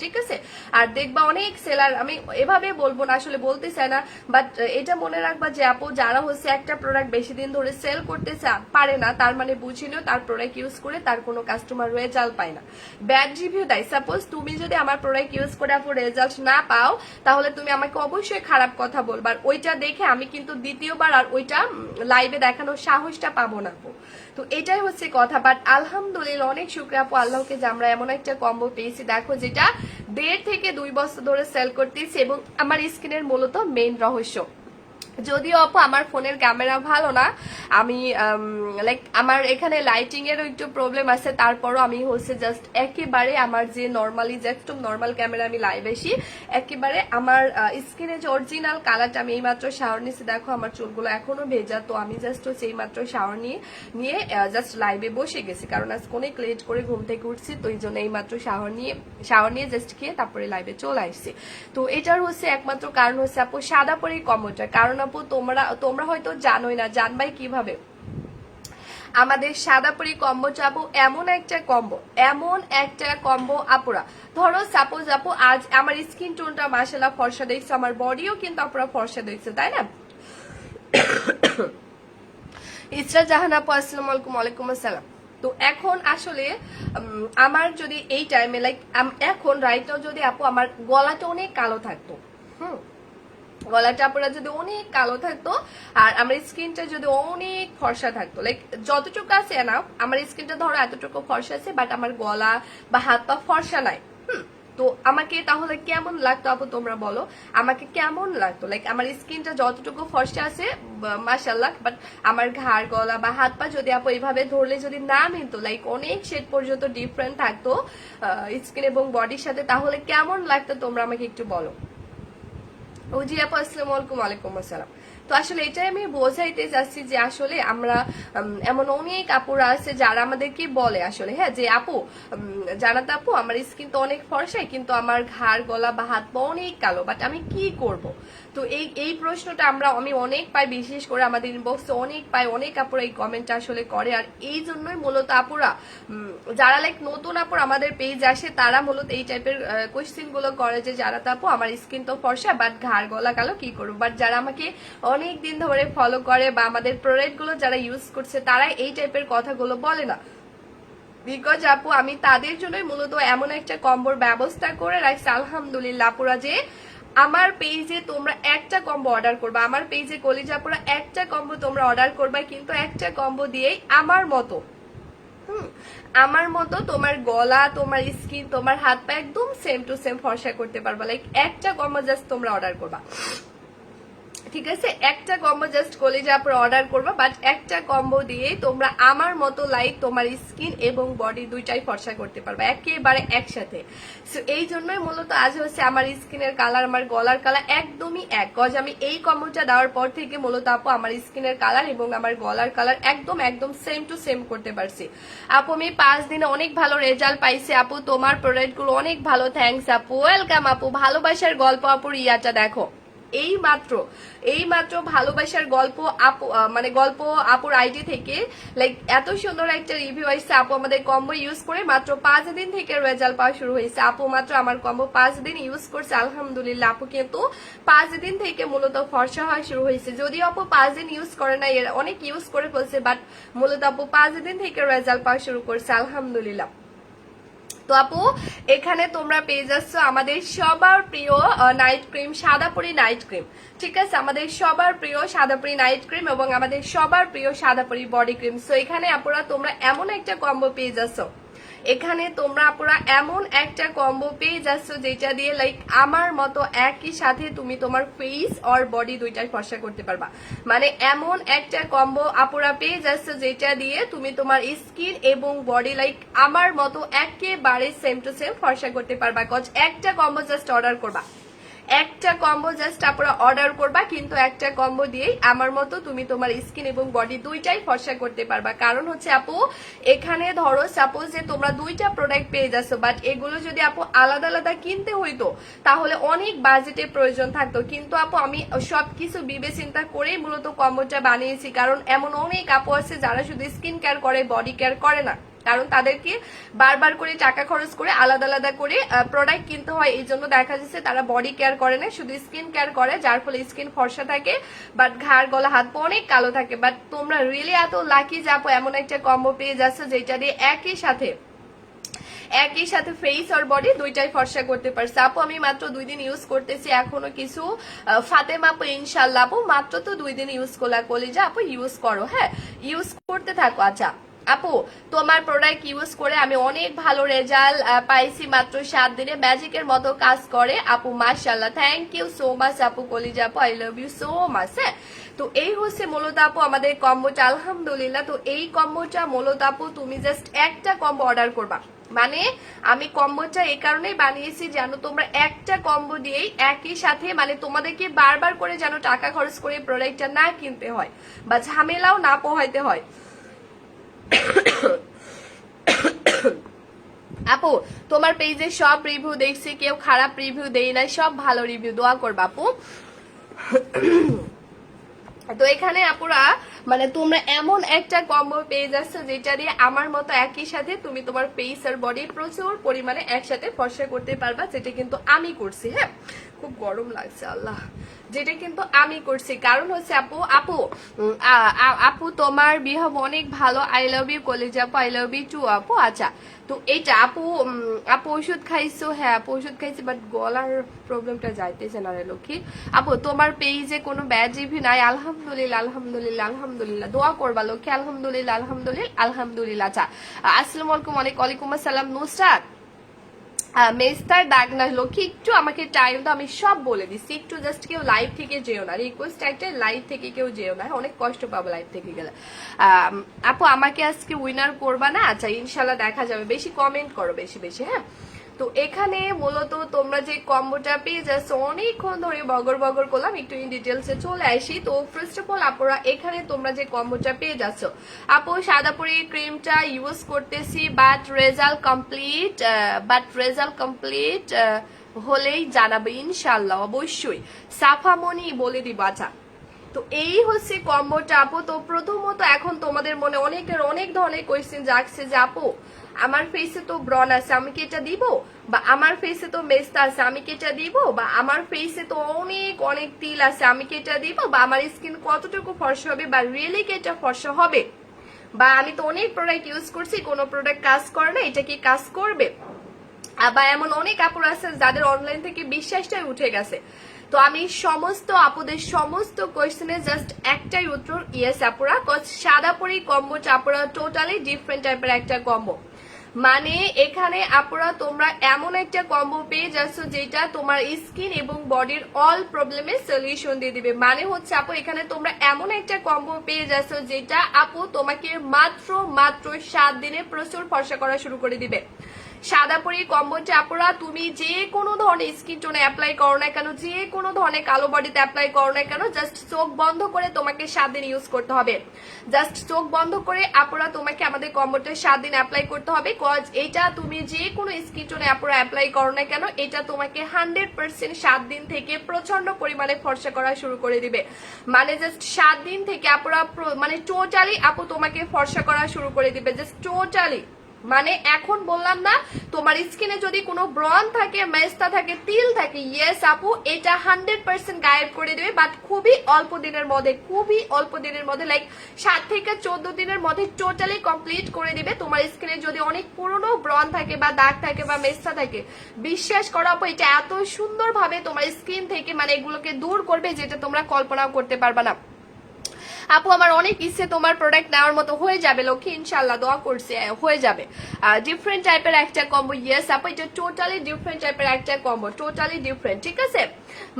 ঠিক আছে। আর দেখবা অনেক সেলার, আমি এভাবে বলবো না, আসলে বলতে চাই না, বাট এটা মনে রাখবা যে আপু যারা হচ্ছে একটা প্রোডাক্ট বেশি দিন ধরে সেল করতে পারে না, তার মানে বুঝিনিও তার প্রোডাক্ট ইউজ করে তার কোনো কাস্টমার রেজাল্ট পায় না, ব্যাড রিভিউ দেয়। সাপোজ তুমি যদি আমার প্রোডাক্ট ইউজ করে আপু রেজাল্ট না পাও, তাহলে তুমি আমাকে অবশ্যই খারাপ কথা বলবা, আর ওইটা দেখে আমি কিন্তু দ্বিতীয়বার আর ওইটা লাইভে দেখানোর সাহসটা পাবো না আপু। তো এটাই হচ্ছে কথা। বাট আলহামদুলিল্লাহ অনেক শুকরিয়া আপু আল্লাহকে যে আমরা এমন একটা কম্বো পেয়েছি, দেখো যেটা 1.5 থেকে 2 বছর ধরে সেল করতেছি, এবং আমার স্কিনের মূলত মেইন রহস্য। যদিও আপু আমার ফোনের ক্যামেরা ভালো না, আমি লাইক আমার এখানে লাইটিং এরও একটু প্রবলেম আছে, তারপরও আমি হচ্ছে জাস্ট একেবারে আমার যে নর্মালি যে একদম নর্মাল ক্যামেরা আমি লাইভ আসি, একেবারে আমার স্কিনে যে অরিজিনাল কালারটা, আমি এইমাত্র শাওয়ার নিয়েছি, দেখো আমার চুলগুলো এখনো ভেজা, তো আমি জাস্ট হচ্ছে এইমাত্র শাওয়ার নিয়ে জাস্ট লাইভে বসে গেছি, কারণ আজ অনেক লেট করে ঘুম থেকে উঠছি, তো এই জন্য এইমাত্র শাওয়ার নিয়ে জাস্ট খেয়ে তারপরে লাইভে চলে আসছি। তো এটার হচ্ছে একমাত্র কারণ হচ্ছে আপু সাদা পরি কম্বোটা। কারণ আপু তোমরা হয়তো জানোই না, জানবাই কিভাবে? আমাদের সাদা পরি কম্বো চাপু এমন একটা কম্বো আপুরা, ধরো সাপোজ আপু আজ আমার স্কিন টোনটা মাশাআল্লাহ ফর্সা দেখছো, আমার বডিও কিন্তু আপুরা ফর্সা দেখছো, তাই না? ইসরা জাহান আপু আসসালামু আলাইকুম। ওয়ালাইকুম আসসালাম। তো এখন আসলে আমার যদি এই টাইমে লাইক এখন রাইট নাও যদি আপু আমার গলাটা অনেক কালো থাকতো, গলাটা আপনারা যদি অনেক কালো থাকতো, আর আমার স্কিনটা যদি অনেক ফর্সা থাকতো, লাইক যতটুকু আছে না, আমার স্কিনটা ধরো এতটুকু ফর্সা আছে, বাট আমার গলা বা হাত পা ফর্সা নাই, তো আমাকে তাহলে কেমন লাগতো আপু তোমরা বলো? আমাকে কেমন লাগতো? লাইক আমার স্কিনটা যতটুকু ফর্সা আছে মাশাআল্লাহ, বাট আমার ঘাড় গলা বা হাত পা যদি আপু এইভাবে ধরলে যদি না মিলতো, লাইক অনেক শেড পর্যন্ত ডিফারেন্ট থাকতো স্কিন এবং বডির সাথে, তাহলে কেমন লাগতো তোমরা আমাকে একটু বলো। জি আপু আসসালামু আলাইকুম। ওয়ালাইকুম আসসালাম। তো আসলে এটাই আমি বোঝাইতে চাচ্ছি যে আসলে আমরা এমন অনেক আপুরা আছে যারা আমাদেরকে বলে আসলে, হ্যাঁ, যে আপু জানাতে আপু আমার স্কিন তো অনেক ফর্সাই, কিন্তু আমার ঘাড় গলা বা হাত পা অনেক কালো, বাট আমি কি করব? তো এই প্রশ্নটা আমি অনেক পাই, বিশেষ করে আমাদের ইনবক্সে অনেক পাই, অনেক আপুরা এই কমেন্টটা আসলে করে। আর এই জন্যই মূলত আপুরা যারা লাইক নতুন আপুর আমাদের পেজ আসে, তারা মূলত এই টাইপের কোয়েশ্চেন গুলো করে যে যারা আপু আমার স্কিন তো ফর্সা বাট ঘাড় গলা কালো, কি করবো? বাট যারা আমাকে অনেক দিন ধরে ফলো করে বা আমাদের প্রোডাক্ট গুলো যারা ইউজ করছে, তারা এই টাইপের কথাগুলো বলে না, বিকজ আপু আমি তাদের জন্যই মূলত এমন একটা কম্বোর ব্যবস্থা করে রাখছি আলহামদুলিল্লাহ আপুরা, যে আমার পেজে তোমরা একটা কম্বো অর্ডার করবা, আমার পেজে কলিজাপুরা একটা কম্বো তোমরা অর্ডার করবা, কিন্তু একটা কম্বো দিয়েই আমার মতো তোমার গলা, তোমার স্কিন, তোমার হাত পা একদম সেম টু সেম ফর্সা করতে পারবা। লাইক একটা কম্বো জাস্ট তোমরা অর্ডার করবা, ঠিক আছে, একটা কম্বো জাস্ট কলিজা আপুরা অর্ডার করবা, বাট একটা কম্বো দিয়ে তোমরা আমার মতো লাইক তোমার স্কিন এবং বডি দুইটাই ফর্সা করতে পারবা একেবারে একসাথে। সো এই জন্যই মূলত আজ হচ্ছে আমার স্কিনের কালার, আমার গলার কালার একদমই এক, কজ আমি এই কম্বোটা দেওয়ার পর থেকে মূলত আপু আমার স্কিনের কালার এবং আমার গলার কালার একদম একদম সেম টু সেম করতে পারছি। আপু আমি 5 দিনে অনেক ভালো রেজাল্ট পাইছি আপু, তোমার প্রোডাক্ট গুলো অনেক ভালো, থ্যাংকস আপু, ওয়েলকাম আপু। ভালোবাসার গল্প আপুর ইয়াটা দেখো, এই মাত্র ভালোবাসার গল্প আপু মানে গল্প আপুর আইডি থেকে লাইক এত সুন্দর একটা রিভিউ আসছে আপু আমাদের কম্বো ইউজ করে মাত্র 5 দিন থেকে রেজাল্ট পাওয়া শুরু হয়েছে। আপু মাত্র আমার কম্বো 5 দিন ইউজ করছে, আলহামদুলিল্লাহ আপু কিন্তু 5 দিন থেকে মূলত ফর্সা হওয়া শুরু হয়েছে। যদিও আপু 5 দিন ইউজ করে না, এর অনেক ইউজ করে ফেলছে, বাট মূলত আপু 5 দিন থেকে রেজাল্ট পাওয়া শুরু করছে, আলহামদুলিল্লাহ। তো আপু এখানে তোমরা পেয়ে যাচ্ছ আমাদের সবার প্রিয় নাইট ক্রিম, সাদাপুরি নাইট ক্রিম, ঠিক আছে, আমাদের সবার প্রিয় সাদাপুরি নাইট ক্রিম এবং আমাদের সবার প্রিয় সাদাপুরি বডি ক্রিম। সো এখানে আপুরা তোমরা এমন একটা কম্বো পেয়ে যাচ্ছ, এখানে তোমরা আপুরা এমন একটা কম্বো পেয়ে যাচ্ছ যেটা দিয়ে লাইক আমার মতো একই সাথে তুমি তোমার ফেস আর বডি দুইটাই ফর্সা করতে পারবা। মানে এমন একটা কম্বো আপুরা পেয়ে যাচ্ছ যেটা দিয়ে তুমি তোমার স্কিন এবং বডি লাইক আমার মতো একেবারে সেম টু সেম ফর্সা করতে পারবা। কজ একটা কম্বো জাস্ট অর্ডার করবা, একটা কম্বো জাস্ট আপনারা অর্ডার করবা, কিন্তু একটা কম্বো দিয়েই আমার মতো তুমি তোমার স্কিন এবং বডি দুইটাই ফর্সা করতে পারবা। কারণ হচ্ছে আপু এখানে ধরো সাপোজ যে তোমরা দুইটা প্রোডাক্ট পেয়ে যাচ্ছ, বাট এগুলো যদি আপু আলাদা আলাদা কিনতে হইতো তাহলে অনেক বাজেটের প্রয়োজন থাকতো, কিন্তু আপু আমি সবকিছু বিবেচনা করেই মূলত কম্বোটা বানিয়েছি। কারণ এমন অনেক আপু আছে যারা শুধু স্কিন কেয়ার করে, বডি কেয়ার করে না, কারণ তাদেরকে বারবার করে টাকা খরচ করে আলাদা আলাদা করে প্রোডাক্ট কিনতে হয়, এই জন্য দেখা যাচ্ছে তারা বডি কেয়ার করে না, শুধু স্কিন কেয়ার করে, যার ফলে স্কিন ফর্সা থাকে বাট ঘাড় গলা হাত পা অনেক কালো থাকে। বাট তোমরা রিয়েলি এত লাকি যাবো এমন একটা কম্বো পেয়ে যাচ্ছ যেটা দিয়ে একই সাথে ফেস আর বডি দুইটাই ফর্সা করতে পারছে। আপু আমি মাত্র 2 দিন ইউজ করতেছি, এখনো কিছু ফাতেমা আপু ইনশাল্লাহ আপু মাত্র তো 2 দিন ইউজ করলা, কলিজা আপু ইউজ করো, হ্যাঁ ইউজ করতে থাকো। আচ্ছা আপু তোমার প্রোডাক্ট ইউজ করে আমি অনেক ভালো রেজাল্ট পাইছি, মাত্র 7 দিনে ম্যাজিকের মতো কাজ করে আপু, মাশাআল্লাহ, থ্যাংক ইউ সো মাচ আপু, কলিজা আপু I love you so much. হ্যাঁ তো এই হচ্ছে মূলত আপু আমাদের কম্বোটা, আলহামদুলিল্লাহ। তো এই কম্বোটা মূলত আপু তুমি জাস্ট একটা কম্বো অর্ডার করবা, মানে আমি কম্বোটা এই কারণেই বানিয়েছি যেন তোমরা একটা কম্বো দিয়েই একই সাথে মানে তোমাদেরকে বারবার করে যেন টাকা খরচ করে প্রোডাক্টটা না কিনতে হয় বা ঝামেলাও না পোহাইতে হয়। আপু তোমার পেজে সব রিভিউ দেখছি, কেউ খারাপ রিভিউ দেই নাই, সব ভালো রিভিউ, দোয়া করবা আপু। তো এখানে আপুরা মানে তোমরা এমন একটা কম্বো পেয়ে যাচ্ছ যেটা দিয়ে আমার মতো একই সাথে তুমি তোমার ফেস আর বডি প্রচুর পরিমাণে একসাথে ফর্সা করতে পারবা, যেটা কিন্তু আমি করছি। হ্যাঁ খুব গরম লাগছে আল্লাহ, যেটা কিন্তু আমি করছি। কারণ হচ্ছে আপু আপু আপু তোমার বিহেভ অনেক ভালো, আই লাভ ইউ কলেজ আপু, আই লাভ ইউ টু আপু। আচ্ছা তো এইটা আপু আপু ওষুধ খাইছো? হ্যাঁ আপু ওষুধ খাইছি, বাট গলার প্রবলেমটা যাইতেছে না রে লক্ষ্মী। আপু তোমার পেজে কোনো ব্যাড রিভিউ নাই? আলহামদুলিল্লাহ আলহামদুলিল্লাহ আলহামদুলিল্লাহ, দোয়া করবা লক্ষ্মী, আলহামদুলিল্লাহ আলহামদুলিল্লাহ আলহামদুলিল্লাহ। আচ্ছা আসসালামু আলাইকুম, ওয়ালাইকুম আসসালাম নুসরাত মেস্তার দাগ না লক্ষ্মী, একটু আমাকে টাইম তো আমি সব বলে দিচ্ছি, একটু জাস্ট কেউ লাইভ থেকে যেও না, রিকোয়েস্ট একটা লাইভ থেকে কেউ যেও না, অনেক কষ্ট পাবো লাইভ থেকে গেলে। আপু আমাকে আজকে উইনার করবা না? আচ্ছা ইনশাল্লাহ দেখা যাবে, বেশি কমেন্ট করো বেশি বেশি। হ্যাঁ তো এখানে মূলত তোমরা যে কম্বোটা পেয়ে যাচ্ছ অনেকক্ষণ ধরে বগর বগর করলাম, একটু ইন ডিটেলসে চলে আসি। তো ফার্স্ট অফ অল আপুরা এখানে তোমরা যে কম্বোটা পেয়ে যাচ্ছ, আপু সাদাপুরি ক্রিমটা ইউজ করতেছি, বাট রেজাল্ট কমপ্লিট হলেই জানাবে ইনশাল্লাহ, অবশ্যই সাফামনি বলে দিব। আচ্ছা তো এই হচ্ছে কম্বোটা আপু। তো প্রথমত এখন তোমাদের মনে অনেকের অনেক ধরনের কোয়েশ্চেন জাগছে যে আপু আমার ফেসে তো ব্রন আছে আমি কি এটা দিব, বা আমার ফেসে তো মেস্তা আছে আমি কি এটা দিব, বা আমার ফেসে তো অনেক অনেক তিল আছে আমি কি এটা দিব, বা আমার স্কিন কতটুকু ফর্সা হবে, বা রিয়েলি কি এটা ফর্সা হবে, বা আমি তো অনেক প্রোডাক্ট ইউজ করছি কোনো প্রোডাক্ট কাজ করে না, এটা কি কাজ করবে। আবার এমন অনেক আপুর আছে যাদের অনলাইন থেকে বিশ্বাসটাই উঠে গেছে। তো আমি সমস্ত আপুদের সমস্ত কোয়েশ্চেনে জাস্ট একটাই উত্তর, ইয়েস আপুরা, সাদাপুরি কম্বো চাপুরা টোটালি ডিফারেন্ট টাইপের একটা কম্বো। মানে এখানে আপুরা তোমরা এমন একটা কম্বো পেয়ে যাচ্ছ যেটা তোমার স্কিন এবং বডির অল প্রবলেমের সলিউশন দিয়ে দিবে। মানে হচ্ছে আপু এখানে তোমরা এমন একটা কম্বো পেয়ে যাচ্ছ যেটা আপু তোমাকে মাত্র 7 দিনে প্রচুর ফর্সা করা শুরু করে দিবে। সাদা পরি কম্বোটা আপুরা তুমি যে কোনো ধরনের স্কিন টোনে অ্যাপ্লাই করো না কেন, যে কোনো ধরনের কালো বডিতে অ্যাপ্লাই করো না কেন, জাস্ট চোখ বন্ধ করে তোমাকে 7 দিন ইউজ করতে হবে। জাস্ট চোখ বন্ধ করে আপুরা তোমাকে আমাদের কম্বোটা 7 দিন অ্যাপ্লাই করতে হবে। কজ এটা তুমি যে কোনো স্কিন টোনে আপুরা অ্যাপ্লাই করো না কেন, এটা তোমাকে 100% 7 দিন থেকে প্রচন্ড পরিমাণে ফর্সা করা শুরু করে দিবে। মানে জাস্ট 7 দিন থেকে আপুরা মানে টোটালি আপু তোমাকে ফর্সা করা শুরু করে দিবে, জাস্ট টোটালি। মানে এখন বললাম না তোমার স্কিনে যদি কোনো ব্রন থাকে, মেস্তা থাকে, তিল থাকে, ইয়েস আপু এটা 100% গায়েব করে দেবে, বাট খুবই অল্প দিনের মধ্যে, খুবই অল্প দিনের মধ্যে, লাইক 7 থেকে 14 দিনের মধ্যে টোটালি কমপ্লিট করে দিবে। তোমার স্কিনে যদি অনেক পুরনো ব্রন থাকে বা দাগ থাকে বা মেস্তা থাকে, বিশ্বাস করো আপু এটা এত সুন্দরভাবে তোমার স্কিন থেকে মানে এগুলোকে দূর করবে যেটা তোমরা কল্পনাও করতে পারবে না। আপু আমার অনেক ইচ্ছে তোমার প্রোডাক্ট নেওয়ার মতো, হয়ে যাবে লক্ষ্মী, ইনশাল্লাহ দোয়া করছি হয়ে যাবে। ডিফারেন্ট টাইপের একটা কম্বো, ইয়েস আপু এটা টোটালি ডিফারেন্ট টাইপের একটা কম্বো, টোটালি ডিফারেন্ট, ঠিক আছে।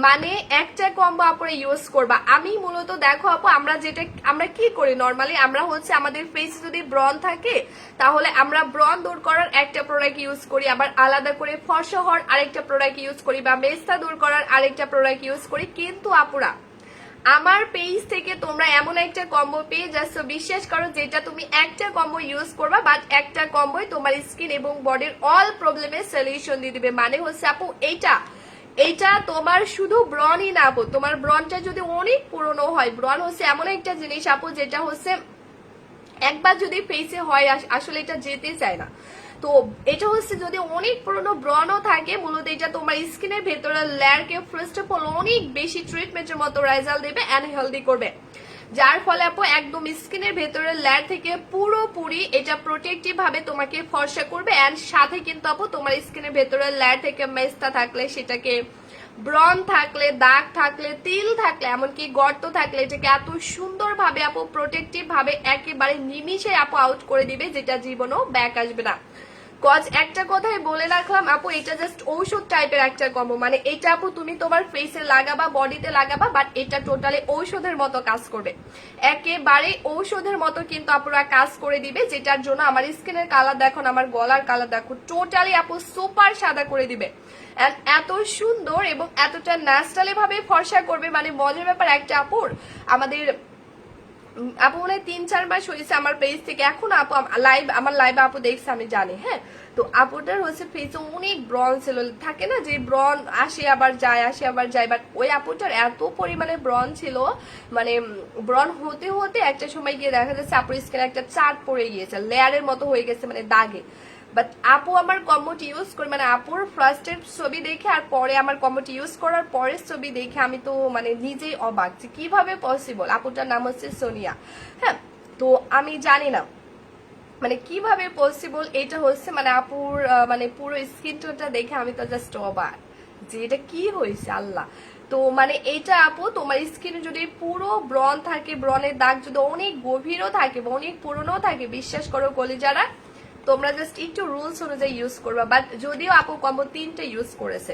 মানে একটা কম্বো আপুরা ইউজ করবা। আমি মূলত দেখো আপু আমরা কি করি নর্মালি, আমরা হচ্ছে আমাদের ফেস যদি ব্রন থাকে তাহলে আমরা ব্রন দূর করার একটা প্রোডাক্ট ইউজ করি, আবার আলাদা করে ফর্সা হওয়ার আরেকটা প্রোডাক্ট ইউজ করি, বা মেস্তা দূর করার আরেকটা প্রোডাক্ট ইউজ করি। কিন্তু আপুরা আমার পেজ থেকে তোমরা এমন একটা কম্বো পেয়ে যাচ্ছ, বিশ্বাস করো যেটা তুমি একটা কম্বো ইউজ করবা, বাট একটা কম্বোই তোমার স্কিন এবং বডির অল প্রবলেমের সলিউশন দিয়ে দিবে। মানে হচ্ছে আপু এইটা তোমার শুধু ব্রনই না আপু, তোমার ব্রনটা যদি অনেক পুরনো হয়, ব্রন হচ্ছে এমন একটা জিনিস আপু যেটা হচ্ছে একবার যদি ফেসে হয় আসলে এটা যেতে চায় না। তো এটা হচ্ছে যদি অনেক পুরনো ব্রনও থাকে, মূলত এটা তোমার স্কিনের ভেতরের লেয়ারকে ফার্স্ট অফ অল অনেক বেশি ট্রিটমেন্টের মতো রেজাল্ট দেবে এন্ড হেলদি করবে, যার ফলে আপু একদম স্কিনের ভেতরের লেয়ার থেকে পুরোপুরি এটা প্রোটেক্টিভ ভাবে তোমাকে ফর্সা করবে। এন্ড সাথে কিন্তু আপু তোমার স্কিনের ভেতরের লেয়ার থেকে মেস্তা থাকলে, সেটাকে ব্রন থাকলে, দাগ থাকলে, তিল থাকলে, এমনকি গর্ত থাকলে এটাকে এত সুন্দরভাবে আপু প্রোটেক্টিভ ভাবে একেবারে নিমিশে আপু আউট করে দিবে, যেটা জীবনও ব্যাক আসবে না। কজ একটা কথাই বলে রাখলাম আপু, এটা জাস্ট ঔষধ টাইপের একটা কম্বো। মানে এটা আপু তুমি তোমার ফেসে লাগাবা, বডিতে লাগাবা, বাট এটা টোটালি ঔষধের মতো কাজ করবে, একেবারে ঔষধের মতো কিন্তু আপুরা কাজ করে দিবে, যেটার জন্য আমার স্কিনের কালার দেখো, আমার গলার কালার দেখো, টোটালি আপু সুপার সাদা করে দিবে। এত সুন্দর এবং এতটা ন্যাচারালি ভাবে ফর্সা করবে। মানে মজার ব্যাপার একটা আপুর, আমাদের আপু মনে হয় 3-4 মাস হয়েছে আমার পেজ থেকে, এখন আপু আমার লাইভ আপু দেখছে আমি জানি, হ্যাঁ। তো আপুটার হচ্ছে ফেসে অনেক ব্রন ছিল, থাকে না যে ব্রন আসে আবার যায়, আসে আবার যায়, বাট ওই আপুটার এত পরিমাণে ব্রন ছিল, মানে ব্রন হতে হতে একটা সময় গিয়ে দেখা যাচ্ছে আপুর স্কিনে একটা চার্ট পড়ে গিয়েছে, লেয়ারের মতো হয়ে গেছে, মানে দাগে। বাট আপু আমার কম্বোটি ইউজ করে, মানে আপুর ফার্স্টের ছবি দেখে আর পরে আমার কম্বোটি ইউজ করার পরের ছবি দেখে আমি তো মানে নিজেই অবাক যে কিভাবে পসিবল। আপুটার নাম হচ্ছে সোনিয়া, হ্যাঁ। তো আমি জানি না মানে কিভাবে পসিবল, এটা হচ্ছে মানে আপুর মানে পুরো স্কিন টোনটা দেখে আমি তো জাস্ট অবাক যে এটা কি হয়েছে আল্লাহ। তো মানে এটা আপু তোমার স্কিনে যদি পুরো ব্রন থাকে, ব্রনের দাগ যদি অনেক গভীরও থাকে বা অনেক পুরনো থাকে, বিশ্বাস করো কলিজারা তোমরা জাস্ট একটু রুলস অনুযায়ী ইউজ করবা। বাট যদিও আপু কম্বো 3টে ইউজ করেছে,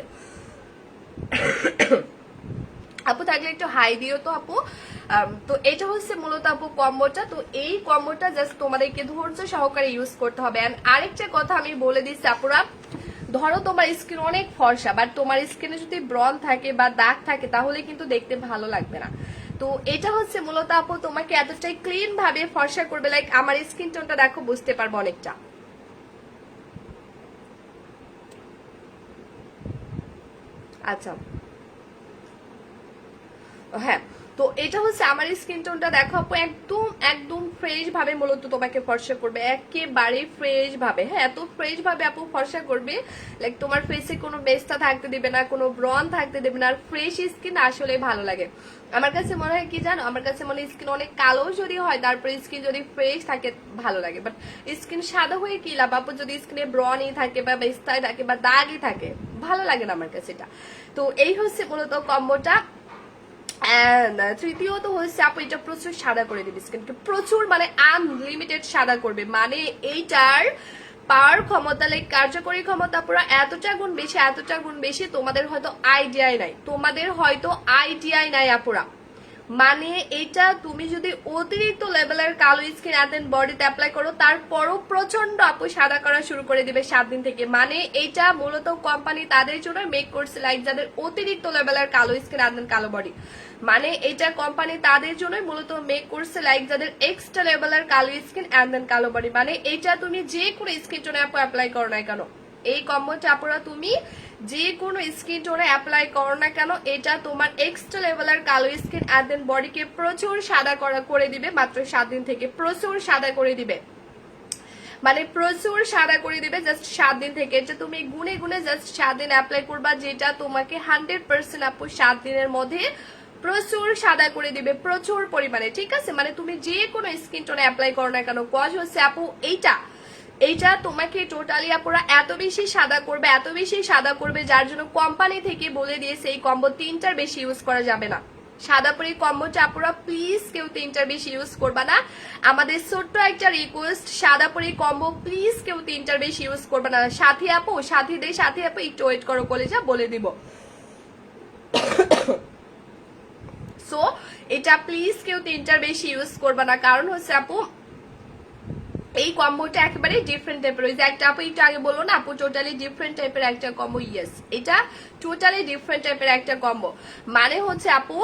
আপু থাকলে একটু হাই দিও তো আপু। তো এটা হচ্ছে মূলত আপু কম্বোটা। তো এই কম্বোটা জাস্ট তোমাদেরকে ধৈর্য সহকারে ইউজ করতে হবে। আরেকটা কথা আমি বলে দিচ্ছি আপুরা, ধরো তোমার স্কিন অনেক ফর্সা, বাট তোমার স্কিনে যদি ব্রন থাকে বা দাগ থাকে তাহলে কিন্তু দেখতে ভালো লাগবে না। তো এটা হচ্ছে মূলত আপু তোমাকে এতটাই ক্লিন ভাবে ফর্সা করবে, লাইক আমার স্কিন টোনটা দেখো বুঝতে পারবো অনেকটা। আচ্ছা হ্যাঁ, তো এটা হচ্ছে আমার স্কিন টোনটা দেখো আপু, একদম একদম ফ্রেশ ভাবে মূলত তোমাকে ফর্সা করবে, একেবারে ফ্রেশ ভাবে, হ্যাঁ এত ফ্রেশ ভাবে আপু ফর্সা করবে, লাইক তোমার ফেসে কোনো বেস্তা থাকতে দেবে না, কোনো ব্রন থাকতে দেবে না। আর ফ্রেশ স্কিন আসলে ভালো লাগে। আমার কাছে মনে হয় কি জানো, আমার কাছে মনে হয় স্কিন অনেক কালো যদি হয়, তারপরে স্কিন যদি ফ্রেশ থাকে ভালো লাগে, বাট স্কিন সাদা হয়ে কি লাভ আপু যদি স্কিনে ব্রনই থাকে বা বেস্তায় থাকে বা দাগই থাকে, ভালো লাগে না আমার কাছে এটা। তো এই হচ্ছে মূলত কম্বোটা। তৃতীয়ত হচ্ছে আপু এটা প্রচুর সাদা করে দিবে স্কিনকে, প্রচুর মানে আনলিমিটেড সাদা করবে। মানে এইটার পাওয়ার ক্ষমতা লাইক কার্যকরী ক্ষমতা পুরো এতটা গুণ বেশি তোমাদের হয়তো আইডিয়াই নাই আপুরা। মানে এটা তুমি যদি অতিরিক্ত লেভেলের কালো স্কিন এন্ড বডিতে অ্যাপ্লাই করো তারপরও প্রচন্ড আপু সাদা করা শুরু করে দিবে 7 দিন থেকে। মানে এটা মূলত কোম্পানি তাদের জন্য মেক করছে লাইক যাদের অতিরিক্ত লেভেলের কালো স্কিন এন্ড কালো বডি। মানে এটা কোম্পানি তাদের জন্য মূলত মেক করছে লাইক যাদের এক্সট্রা লেভেলের কালো স্কিন এন্ড কালো বডি। মানে এটা তুমি যে কোনো স্কিন টোনে আপু অ্যাপ্লাই করো না কেন, এই কম্বোটা আপুরা তুমি যে কোনো স্কিন টোনে অ্যাপ্লাই করো না কেন, এটা তোমার এক্সট্রা লেভেলের কালো স্কিন এন্ড বডিকে প্রচুর সাদা করে দিবে মাত্র 7 দিন থেকে। প্রচুর সাদা করে দিবে, মানে প্রচুর সাদা করে দিবে জাস্ট 7 দিন থেকে। এটা তুমি গুনে গুনে জাস্ট 7 দিন অ্যাপ্লাই করবা, যেটা তোমাকে 100% আপু 7 দিনের মধ্যে প্রচুর সাদা করে দিবে, প্রচুর পরিমাণে। ঠিক আছে, মানে তুমি যে কোনো স্কিন টোনে অ্যাপ্লাই করো না কেন, কজ হচ্ছে আপু এইটা তোমাকে টোটালি আপুরা এত বেশি সাদা করবে যার জন্য কোম্পানি থেকে বলে দিয়েছে এই কম্বো 3টার বেশি ইউজ করা যাবে না। সাদা পরি কম্বোটা আপুরা প্লিজ কেউ 3টার বেশি ইউজ করবা না। আমাদের ছোট্ট একটা রিকোয়েস্ট, সাদা পরি কম্বো প্লিজ কেউ 3টার বেশি ইউজ করবা না। সাথী আপু একটু ওয়েট করো, কলেজা বলে দিব। সো এটা প্লিজ কেউ 3টার বেশি ইউজ করবা না, কারণ হচ্ছে আপু এই কম্বোটা একেবারে ডিফারেন্ট টাইপের। ওই যে একটা আপু একটু আগে বললো না আপু টোটালি ডিফারেন্ট টাইপের একটা কম্বো, ইয়েস এটা টোটালি ডিফারেন্ট টাইপের একটা কম্বো। মানে হচ্ছে আপু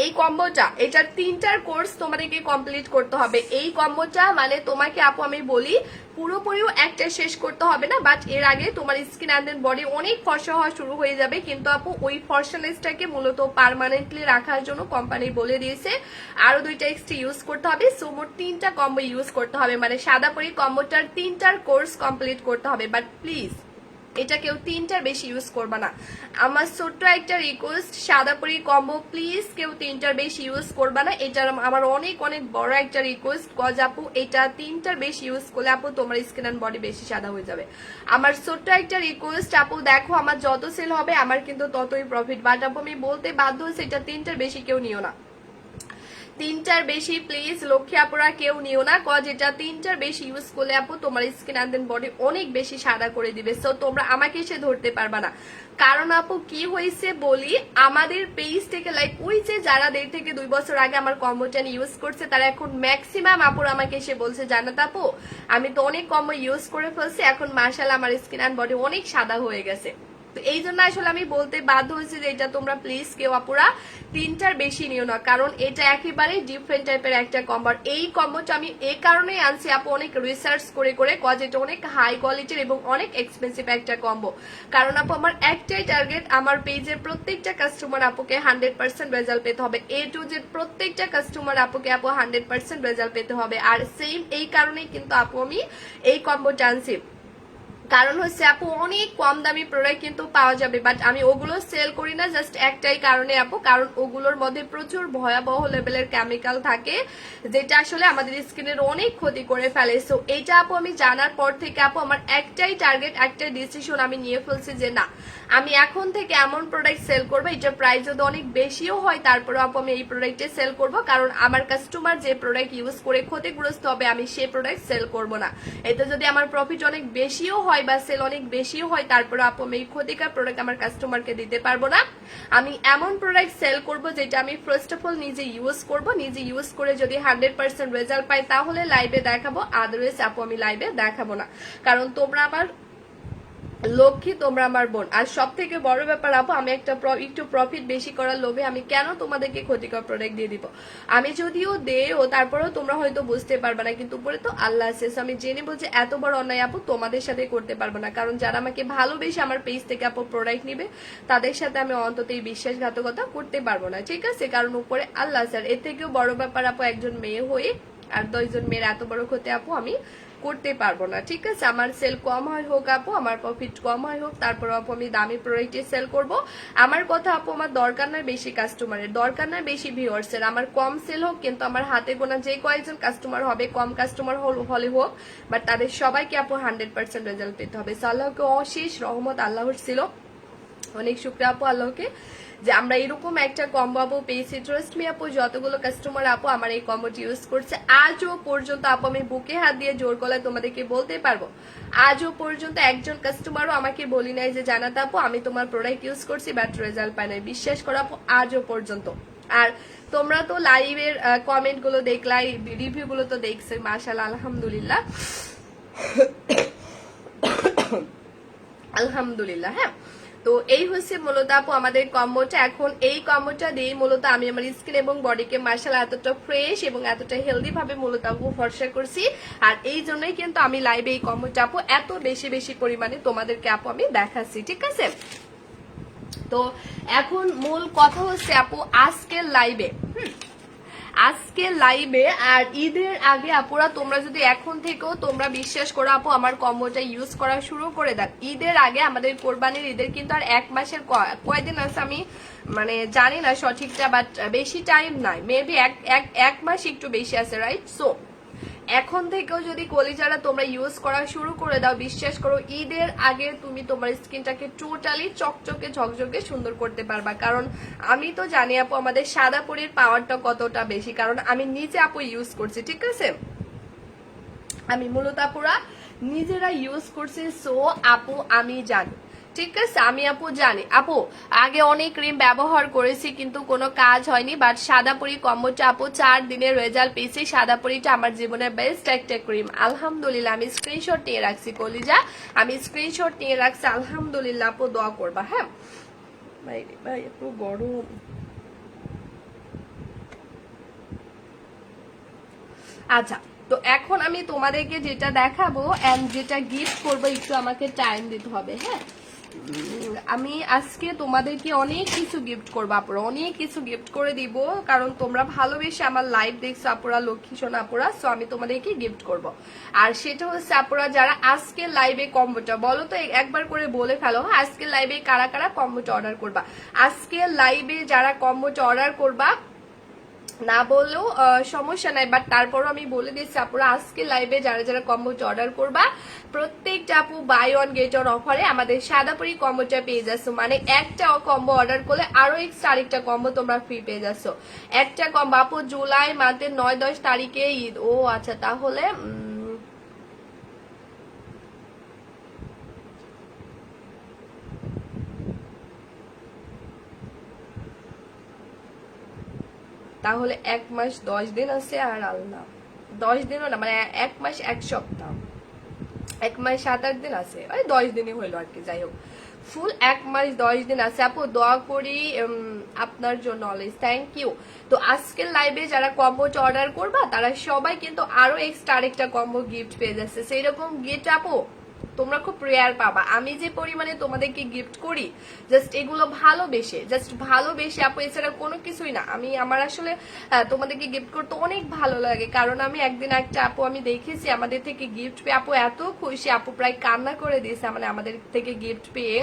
এই কম্বোটা এটার 3টার কোর্স তোমাদেরকে কমপ্লিট করতে হবে। এই কম্বোটা মানে তোমাকে আপু আমি বলি পুরোপুরিও একটা শেষ করতে হবে না, বাট এর আগে তোমার স্কিন এন্ড বডি অনেক ফর্সা হওয়া শুরু হয়ে যাবে। কিন্তু আপু ওই ফর্সানেসটাকে মূলত পার্মানেন্টলি রাখার জন্য কোম্পানি বলে দিয়েছে আরো 2টা এক্সট্রা ইউজ করতে হবে। সো মোট 3টা কম্বো ইউজ করতে হবে, মানে সাদা পরি কম্বোটার 3টার কোর্স কমপ্লিট করতে হবে। বাট প্লিজ এটা কেউ 3টার বেশি ইউজ করবা না। আমার ছোট্ট একটা রিকোয়েস্ট, সাদা পরি কম্বো প্লিজ কেউ 3টার বেশি ইউজ করবা না। এটা আমার অনেক বড় একটা রিকোয়েস্ট, কজ আপু এটা 3টার বেশি ইউজ করলে আপু তোমার স্কিন এন্ড বডি বেশি সাদা হয়ে যাবে। আমার ছোট্ট একটা রিকোয়েস্ট আপু, দেখো আমার যত সেল হবে আমার কিন্তু ততই প্রফিট, বাট আপু আমি বলতে বাধ্য হচ্ছে এটা 3টার বেশি কেউ নিও না। 3টার বেশি প্লিজ লক্ষ্মী আপুরা কেউ নিও না, কজ এটা 3টার বেশি ইউজ করলে আপু তোমার স্কিন এন্ড বডি অনেক বেশি সাদা করে দিবে। সো তোমরা আমাকে এসে ধরতে পারবা না, কারণ আপু কি হয়েছে বলি, আমাদের পেজ থেকে লাইক ওই যে যারা 1.5 থেকে 2 বছর আগে আমার কম্বোটা ইউজ করছে তারা এখন ম্যাক্সিমাম আপুর আমাকে এসে বলছে জানাত আপু আমি তো অনেক কম্বো ইউজ করে ফেলছি, এখন মাশাআল্লাহ আমার স্কিন এন্ড বডি অনেক সাদা হয়ে গেছে। তো এই জন্য আসলে আমি বলতে বাধ্য হয়েছি যে এটা তোমরা প্লিজ কেউ আপুরা 3টার বেশি নিও না, কারণ এটা একেবারে ডিফারেন্ট টাইপের একটা কম্বো। এই কম্বোটা আমি এই কারণেই আনছি আপু অনেক রিসার্চ করে কজ এটা অনেক হাই কোয়ালিটির এবং অনেক এক্সপেন্সিভ একটা কম্বো। কারণ আপু আমার একটাই টার্গেট, আমার পেজের প্রত্যেকটা কাস্টমার আপুকে 100% রেজাল্ট পেতে হবে। A to Z প্রত্যেকটা কাস্টমার আপুকে আপু 100% রেজাল্ট পেতে হবে। আর সেম এই কারণেই কিন্তু আপু আমি এই কম্বোটা আনছি, কারণ হচ্ছে আপু অনেক কম দামি প্রোডাক্ট কিন্তু পাওয়া যাবে, বাট আমি ওগুলো সেল করি না জাস্ট একটাই কারণে আপু, কারণ ওগুলোর মধ্যে প্রচুর ভয়াবহ লেভেলের কেমিক্যাল থাকে যেটা আসলে আমাদের স্কিনের অনেক ক্ষতি করে ফেলে। সো এইটা আপু আমি জানার পর থেকে আপু আমার একটাই টার্গেট, একটাই ডিসিশন আমি নিয়ে ফেলছি যে না আমি এখন থেকে এমন প্রোডাক্ট সেল করবো এটা প্রাইস যদি অনেক বেশিও হয় তারপরে আপু আমি এই প্রোডাক্টে সেল করব, কারণ আমার কাস্টমার যে প্রোডাক্ট ইউজ করে ক্ষতিগ্রস্ত হবে আমি সেই প্রোডাক্ট সেল করব না। এতে যদি আমার প্রফিট অনেক বেশিও হয় বা সেল অনেক বেশিও হয় তারপরে আপু আমি এই ক্ষতিকর প্রোডাক্ট আমার কাস্টমারকে দিতে পারবো না। আমি এমন প্রোডাক্ট সেল করব যেটা আমি ফার্স্ট অফ অল নিজে ইউজ করব, নিজে ইউজ করে যদি 100% রেজাল্ট পাই তাহলে লাইভে দেখাবো, আদারওয়াইজ আপু আমি লাইভে দেখাবো না, কারণ তোমরা আমার লক্ষ্মী, তোমরা আমার বোন। আর সব থেকে বড় ব্যাপার আপু আমি একটু প্রফিট বেশি করার লোভে আমি কেন তোমাদেরকে ক্ষতিকর প্রোডাক্ট দিয়ে দিব। আমি যদিও দেও তারপরেও তোমরা হয়তো বুঝতে পারবে না, কিন্তু উপরে তো আল্লাহ আছে। আমি জেনে বলছি এত বড় অন্যায় আপু তোমাদের সাথে করতে পারবো না, কারণ যারা আমাকে ভালোবেসে আমার পেজ থেকে আপু প্রোডাক্ট নিবে তাদের সাথে আমি অন্তত এই বিশ্বাসঘাতকতা করতে পারবো না, ঠিক আছে, কারণ উপরে আল্লাহ স্যার। এর থেকেও বড় ব্যাপার আপু একজন মেয়ে হয়ে আর 2 জন মেয়ের এত বড় ক্ষতি আপু আমি করতে পারবো না, ঠিক আছে। আমার সেল কম হয় হোক আপু, আমার প্রফিট কম হয় হোক, তারপর আপু আমি দামি প্রোডাক্টে সেল করব। আমার কথা আপু আমার দরকার নয় বেশি কাস্টমারের, দরকার নয় বেশি ভিউয়ার্সের, আমার কম সেল হোক কিন্তু আমার হাতে গোনা যে কয়েকজন কাস্টমার হবে, কম কাস্টমার হলে হোক, বাট তাদের সবাইকে আপু 100% রেজাল্ট পেতে হবে। সো আল্লাহকে অশেষ রহমত আল্লাহর ছিল, অনেক শুকরিয়া আপু আল্লাহকে যে আমরা এরকম একটা কম্বো আপু পেয়েছি। ট্রাস্ট মি আপু, যতগুলো কাস্টমার আপু আমার এই কম্বোটি ইউজ করছে আজও পর্যন্ত আপু আমি বুকে হাত দিয়ে জোর গলায় তোমাদেরকে বলতে পারবো, আজও পর্যন্ত একজন কাস্টমারও আমাকে বলি নাই যে জানাতে আপু আমি তোমার প্রোডাক্ট ইউজ করছি বাট রেজাল্ট পাই নাই। বিশ্বাস করো আপু আজও পর্যন্ত। আর তোমরা তো লাইভের কমেন্ট গুলো দেখলাই, রিভিউ গুলো তো দেখছো, মাশাআল্লাহ আলহামদুলিল্লাহ আলহামদুলিল্লাহ। হ্যাঁ, তো এই হচ্ছে মূলত আপু আমাদের কম্বোটা। এখন এই কম্বোটা দিয়ে মূলত আমি আমার স্কিন এবং বডিকে মাশাআল্লাহ এতটা ফ্রেশ এবং এতটা হেলদি ভাবে মূলত আপু ফর্সা করছি। আর এই জন্যই কিন্তু আমি লাইভে এই কম্বোটা আপু এত বেশি বেশি পরিমাণে তোমাদেরকে আপু আমি দেখাচ্ছি, ঠিক আছে। তো এখন মূল কথা হচ্ছে আপু আজকের লাইভে আর ঈদের আগে আপুরা তোমরা যদি এখন থেকেও তোমরা বিশ্বাস করো আপু আমার কম্বোটা ইউজ করা শুরু করে দাও। ঈদের আগে আমাদের কোরবানির ঈদের কিন্তু আর 1 মাসের কয়দিন আছে আমি মানে জানি না সঠিকটা, বাট বেশি টাইম নাই, মেবি এক মাস একটু বেশি আছে, রাইট? সো এখন থেকেও যদি কলিজারা তোমরা ইউজ করা শুরু করে দাও, বিশ্বাস করো ঈদের আগে তুমি তোমার স্কিনটাকে টোটালি চকচকে ঝকঝকে সুন্দর করতে পারবা। কারণ আমি তো জানি আপু আমাদের সাদা পরীর পাওয়ারটা কতটা বেশি, কারণ আমি নিজে আপু ইউজ করছি, ঠিক আছে। আমি মূলত আপুরা নিজেরা ইউজ করছি, সো আপু আমি জানি, ঠিক আছে। আমি আপু জানি আপু আগে অনেক ক্রিম ব্যবহার করেছি কিন্তু কোনো কাজ হয়নি, বাট সাদাপুরি কম্বোটা আপু 4 দিনের রেজাল্ট পেয়েছি। সাদাপুরিটা আমার জীবনের বেস্ট একটা ক্রিম, আলহামদুলিল্লাহ। আমি স্ক্রিনশট নিয়ে রাখছি কলিজা, আমি স্ক্রিনশট নিয়ে রাখছি, আলহামদুলিল্লাহ। আপু দোয়া করবা। হ্যাঁ ভাই একটু গরম। আচ্ছা, তো এখন আমি তোমাদেরকে যেটা দেখাবো এন্ড যেটা গিফট করবো, একটু আমাকে টাইম দিতে হবে। হ্যাঁ, আমি আজকে তোমাদেরকে অনেক কিছু গিফট করবো আপুরা, অনেক কিছু গিফট করে দিব, কারণ তোমরা ভালোবেসে আমার লাইভ দেখছো আপুরা, লক্ষ্মী সোনা আপুরা। সো আমি তোমাদেরকে গিফট করব। আর সেটা হচ্ছে আপুরা যারা আজকে লাইভে কম্বোটা বলো তো একবার করে বলে ফেলো, আজকে লাইভে কারা কারা কম্বোটা অর্ডার করবা। আজকে লাইভে যারা কম্বোটা অর্ডার করবা না বললেও সমস্যা নাই, বাট তারপরও আমি বলে দিচ্ছি আপুরা আজকে লাইভে যারা যারা কম্বোটা অর্ডার করবা প্রত্যেকটা আপু বাই ওয়ান গেট ওয়ান অফারে আমাদের সাদাপুরি কম্বোটা পেয়ে যাচ্ছ। মানে একটা কম্বো অর্ডার করলে আরো এক্সট্রা আরেকটা কম্বো তোমরা ফ্রি পেয়ে যাচ্ছ। একটা কম্বো আপু জুলাই মাসের 9-10 তারিখে ঈদ। ও আচ্ছা, তাহলে তাহলে 1 মাস 10 দিন আছে, আর আল্লাহ 10 দিনও না, মানে 1 মাস 1 সপ্তাহ, 1 মাস 7-8 দিন আছে, ওই 10 দিনই হইলো আর কি। যাই হোক, ফুল 1 মাস 10 দিন আছে আপু। দোয়া করি আপনার জন্য অলওয়েজ, থ্যাংক ইউ। তো আজকের লাইভে যারা কম্বোটা অর্ডার করবা তারা সবাই কিন্তু আরো এক্সট্রা আরেকটা কম্বো গিফট পেয়ে যাচ্ছে। সেই রকম গিফট আপু তোমরা খুব রেয়ার পাবা। আমি যে পরিমাণে তোমাদেরকে গিফট করি জাস্ট এগুলো ভালোবেসে আপু, এছাড়া কোনো কিছুই না। আমি আমার আসলে তোমাদেরকে গিফট করতে অনেক ভালো লাগে, কারণ আমি একদিন একটা আপু আমি দেখেছি আমাদের থেকে গিফট পেয়ে, আপু এত খুশি, আপু প্রায় কান্না করে দিয়েছে মানে আমাদের থেকে গিফট পেয়ে।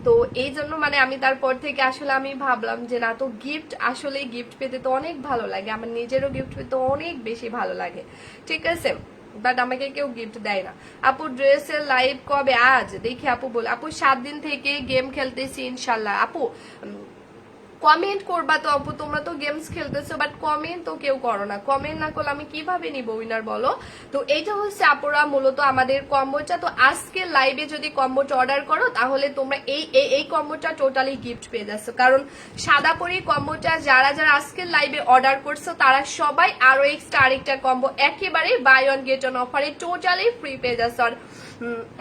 তো এই জন্য মানে আমি তারপর থেকে আসলে আমি ভাবলাম যে না, তো গিফট আসলে গিফট পেতে তো অনেক ভালো লাগে, আমার নিজেরও গিফট পেতে অনেক বেশি ভালো লাগে, ঠিক আছে। বাট আমাকে কেউ গিফট দেয় না। আপু ড্রেসের লাইভ কবে? আজ দেখি আপু বলে। আপু 7 দিন থেকে গেম খেলতেছি ইনশাল্লাহ। আপু কমেন্ট করবা তো আপু, তোমরা তো গেমস খেলতেছো বাট কমেন্ট তো কেউ করো না। কমেন্ট না করলে আমি কিভাবে নিব উইনার বলো? তো এইটা হচ্ছে আপুরা মূলত আমাদের কম্বোটা। তো আজকে লাইভে যদি কম্বোটা অর্ডার করো তাহলে তোমরা এই কম্বোটা টোটালি গিফট পেয়ে যাচ্ছ। কারণ সাদাপুরি কম্বোটা যারা যারা আজকের লাইভে অর্ডার করছো তারা সবাই আরো এক্সট্রা আরেকটা কম্বো একেবারে বাই ওয়ান গেট ওয়ান অফারে টোটালি ফ্রি পেয়ে যাচ্ছ। আর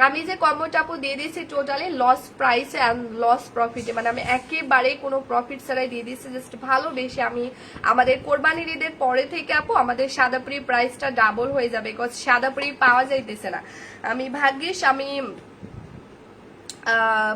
আমি যে কম্বোটা আপু দিয়ে দিয়েছি totally loss price and loss প্রফিটে, মানে আমি একেবারে কোনো প্রফিট ছাড়াই দিয়ে দিয়েছি। জাস্ট ভালোবেসে আমি আমাদের কোরবানির ঈদের পরে থেকে আপু আমাদের সাদাপুরি প্রাইসটা ডাবল হয়ে যাবে, বিকজ সাদাপুরি পাওয়া যাইতেছে না। আমি ভাগ্যিস আমি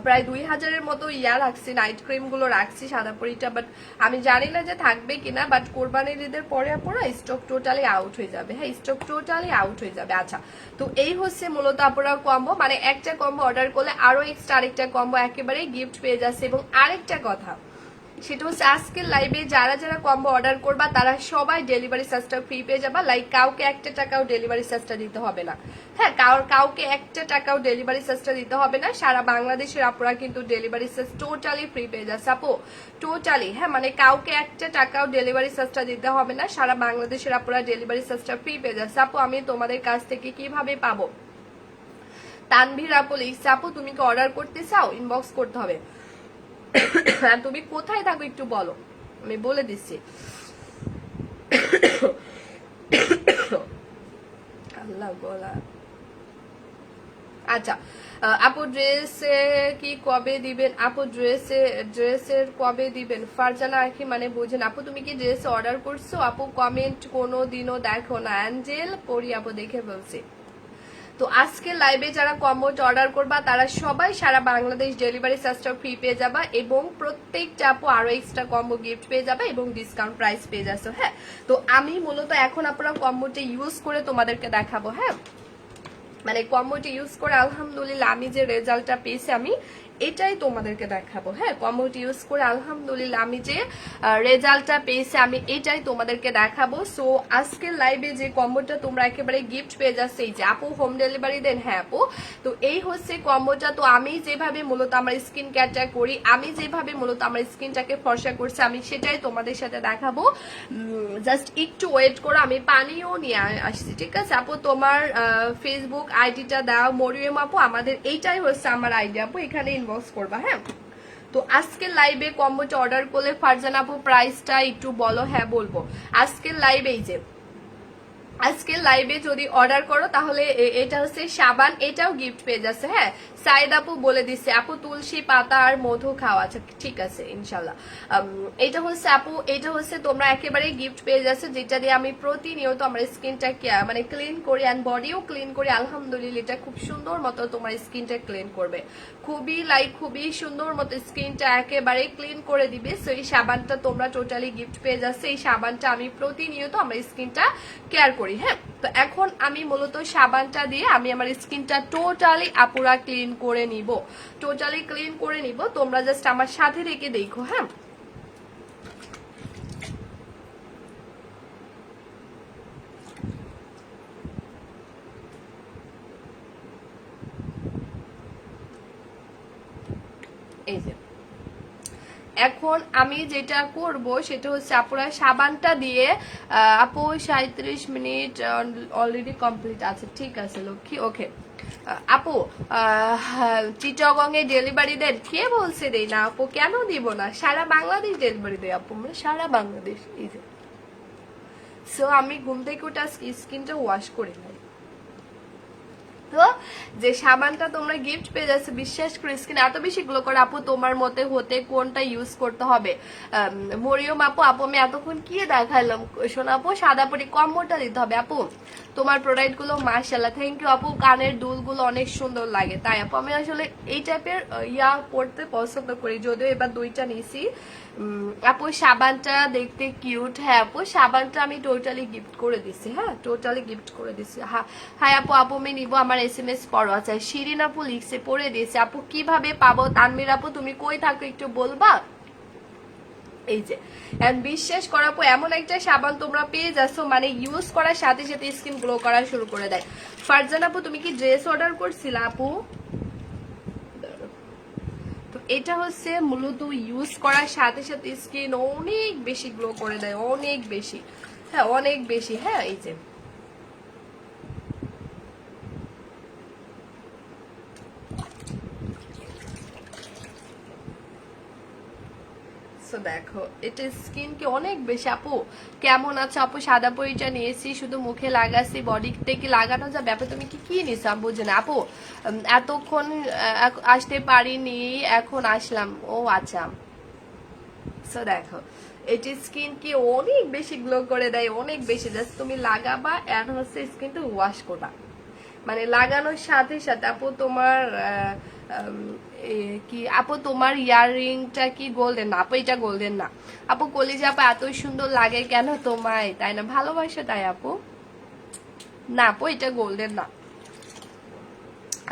প্রায় 2000-এর মতো রাখছি, নাইট ক্রিম গুলো রাখছি সাদাপুরিটা, বাট আমি জানি না যে থাকবে কিনা। বাট কোরবানির ঈদের পরে আপুরা স্টক টোটালি আউট হয়ে যাবে। হ্যাঁ, স্টক টোটালি আউট হয়ে যাবে। আচ্ছা, তো এই হচ্ছে মূলত আপুরা কম্বো, মানে একটা কম্বো অর্ডার করলে আরো এক্সট্রা আরেকটা কম্বো একেবারে গিফট পেয়ে যাচ্ছে। এবং আরেকটা কথা, সেটা হচ্ছে আজকের লাইভে যারা যারা কম্বো অর্ডার করবা তারা সবাই ডেলিভারি চার্জটা ফ্রি পেয়ে যাবা। লাইক কাউকে একটা টাকাও ডেলিভারি চার্জটা দিতে হবে না। হ্যাঁ, কাউকে একটা টাকাও ডেলিভারি চার্জটা দিতে হবে না। সারা বাংলাদেশের আপুরা কিন্তু ডেলিভারি চার্জ টোটালি ফ্রি পেয়ে যাচ্ছে আপু, টোটালি। হ্যাঁ, মানে কাউকে একটা টাকাও ডেলিভারি চার্জটা দিতে হবে না। সারা বাংলাদেশের আপুরা ডেলিভারি চার্জটা ফ্রি পেয়ে যাচ্ছে আপু। আমি তোমাদের কাছ থেকে কিভাবে পাবো? তানভীর আপু লিখছে, আপু তুমি কি অর্ডার করতে চাও? ইনবক্স করতে হবে। তুমি কোথায় থাকো একটু বলো, আমি বলে দিচ্ছি। আল্লাহ গলা। আচ্ছা আপু ড্রেসে কি কবে দিবেন? আপু ড্রেসের কবে দিবেন? ফারজানা আখি মানে বুঝেন আপু, তুমি কি ড্রেস অর্ডার করছো? আপু কমেন্ট কোনো দিনও দেখো না। অ্যাঞ্জেল পরি আপু দেখে বলছি। তো আজকে লাইভে যারা কম্বোটা অর্ডার করবা তারা সবাই সারা বাংলাদেশ ডেলিভারি চার্জটা ফ্রি পেয়ে যাবা এবং প্রত্যেকটা আপু আরো এক্সট্রা কম্বো গিফট পেয়ে যাবে এবং ডিসকাউন্ট প্রাইস পেয়ে যাচ্ছ। হ্যাঁ, তো আমি মূলত এখন আপনারা কম্বোটা ইউজ করে তোমাদেরকে দেখাবো। হ্যাঁ, মানে কম্বোটা ইউজ করে আলহামদুলিল্লাহ আমি যে রেজাল্টটা পেয়েছি আমি এটাই তোমাদেরকে দেখাবো। হ্যাঁ, কম্বোটা ইউজ করে আলহামদুলিল্লাহ আমি যে রেজাল্টটা পেয়েছি আমি এটাই তোমাদেরকে দেখাবো। সো আজকের লাইভে যে কম্বোটা তোমরা একেবারে গিফট পেয়ে যাচ্ছে, এই যে আপু হোম ডেলিভারি দেন। হ্যাঁ আপু, তো এই হচ্ছে কম্বোটা। তো আমি যেভাবে মূলত আমার স্কিন কেয়ারটা করি, আমি যেভাবে মূলত আমার স্কিনটাকে ফর্সা করছি আমি সেটাই তোমাদের সাথে দেখাবো। জাস্ট একটু ওয়েট করো, আমি পানিও নিয়ে আসছি। ঠিক আছে আপু, তোমার ফেসবুক আইডিটা দাও মরিয়ম আপু, আমাদের এইটাই হচ্ছে আমার আইডি আপু, এখানে ইনবক্স করবা। হ্যাঁ, তো আজকের লাইভে কম্বোটা অর্ডার করলে ফারজান আপু প্রাইসটা একটু বলো। হ্যাঁ বলবো, আজকের লাইভে এই যে আজকে লাইভে যদি অর্ডার করো তাহলে এটা হচ্ছে সাবান, এটাও গিফট পেয়ে যাচ্ছে। হ্যাঁ, সাইদ আপু বলে দিচ্ছে আপু তুলসী পাতা আর মধু খাওয়া। আচ্ছা ঠিক আছে ইনশাল্লাহ। এটা হচ্ছে আপু, এটা হচ্ছে তোমরা একেবারে গিফট পেয়ে যাচ্ছে, যেটা দিয়ে আমি প্রতিনিয়ত আমার স্কিনটা মানে ক্লিন করি অ্যান্ড বডিও ক্লিন করি। আলহামদুলিল্লাহ এটা খুব সুন্দর মতো তোমার স্কিনটা ক্লিন করবে, খুবই সুন্দর মতো স্কিনটা একেবারে ক্লিন করে দিবে। সো এই সাবানটা তোমরা টোটালি গিফট পেয়ে যাচ্ছে। এই সাবানটা আমি প্রতিনিয়ত আমার স্কিনটা কেয়ার করি। হ্যাঁ, তো এখন আমি মূলত সাবানটা দিয়ে আমি আমার স্কিনটা টোটালি আপুরা ক্লিন করে নিব, টোটালি ক্লিন করে নিব। তোমরা জাস্ট আমার সাথে রেখে দেখো। হ্যাঁ, এই যে এখন আমি যেটা করব সেটা হচ্ছে আপুরা সাবানটা দিয়ে আপু 37 মিনিট অলরেডি কমপ্লিট আছে। ঠিক আছে লক্ষ্মী, ওকে আপু চিটাগং এ ডেলিভারি দেন? কে বলছে দেই না আপু, কেন দিব না, সারা বাংলাদেশ ডেলিভারি দেয় আপু, আমরা সারা বাংলাদেশ। এই যে সো আমি ঘুম থেকে ওটা স্কিনটা ওয়াশ করে নাই। তো যে সাবানটা তোমরা গিফট পেয়ে যাচ্ছে, বিশ্বাস করে স্কিন এত বেশি গ্লো করে আপু, তোমার মতে হতে কোনটা ইউজ করতে হবে? মরিয়ম আপু, আপু আমি এতক্ষণ কি দেখাইলাম শোনা আপু, সাদা পরি কম্বোটা দিতে হবে আপু। তোমার প্রোডাক্ট গুলো মাশাআল্লাহ, থ্যাংক ইউ আপু। কানের দুলগুলো অনেক সুন্দর লাগে, তাই আপু আমি আসলে এই টাইপের ইয়া পড়তে পছন্দ করি, যদিও এবার দুইটা নিছি। আপু সাবানটা দেখতে কিউট। হ্যাঁ আপু সাবানটা আমি টোটালি গিফট করে দিছি। হ্যাঁ, টোটালি গিফট করে দিছি। হ্যাঁ আপু, আপু আমি নিবো, আমার SMS পড়ো। আচ্ছা শিরিন আপু লিখছে, পড়ে দিয়েছে। আপু কিভাবে পাবো? তানমির আপু তুমি কই থাকো একটু বলবা? এই যে বিশ্বাস করা আপু, এমন একটা সাবান তোমরা পেয়ে যাচ্ছ মানে ইউজ করার সাথে সাথে স্কিন গ্লো করা শুরু করে দেয়। ফারজান আপু তুমি কি ড্রেস অর্ডার করছিলে আপু? তো এটা হচ্ছে মূলত ইউজ করার সাথে সাথে স্কিন অনেক বেশি গ্লো করে দেয়, অনেক বেশি। হ্যাঁ অনেক বেশি। হ্যাঁ, এই যে দেখো এটা স্কিন কি অনেক বেশি। আপু কেমন আছে আপু? সাদা পরিটা নিয়েছি, শুধু মুখে লাগাচ্ছি, বডিতে কি লাগানো যাবে? ব্যাপার তুমি কি নিছো আমি বুঝি না আপু। এতক্ষণ আসতে পারিনি, এখন আসলাম। ও আচ্ছা, সো দেখো এটি স্কিন কি অনেক বেশি গ্লো করে দেয়, অনেক বেশি। জাস্ট তুমি লাগাবা এন্ড হচ্ছে স্কিনটা ওয়াশ করবা, মানে লাগানোর সাথে সাথে আপু তোমার কি আপু তোমার ইয়াররিংটা কি গোল্ডেন না আপু? এটা গোল্ডেন না আপু। কলিজা আপু এত সুন্দর লাগে কেন তোমায়, তাই না? ভালোবাসা তাই আপু? না আপু এটা গোল্ডেন না।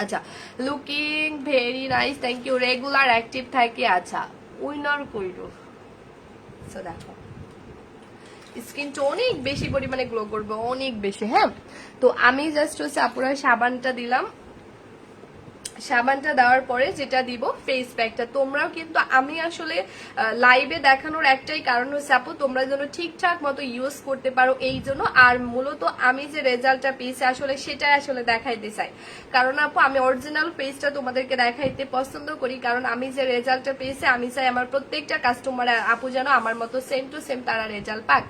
আচ্ছা looking very nice, thank you. Regular active থাকে। আচ্ছা উইনার কইরো সো দেখো স্কিনটা অনেক বেশি পরিমাণে গ্লো করবে, অনেক বেশি। হ্যাঁ, তো আমি জাস্ট হচ্ছে আপুরা সাবানটা দিলাম, সাবানটা দেওয়ার পরে যেটা দিব ফেস প্যাকটা। তোমরাও কিন্তু, আমি আসলে লাইভে দেখানোর একটাই কারণ হচ্ছে আপু তোমরা যেন ঠিকঠাক মতো ইউজ করতে পারো এই জন্য, আর মূলত আমি যে রেজাল্টটা পেয়েছি আসলে সেটাই আসলে দেখাইতে চাই। কারণ আপু আমি অরিজিনাল ফেসটা তোমাদেরকে দেখাইতে পছন্দ করি, কারণ আমি যে রেজাল্টটা পেয়েছি আমি চাই আমার প্রত্যেকটা কাস্টমার আপু যেন আমার মতো সেম টু সেম তারা রেজাল্ট পাক।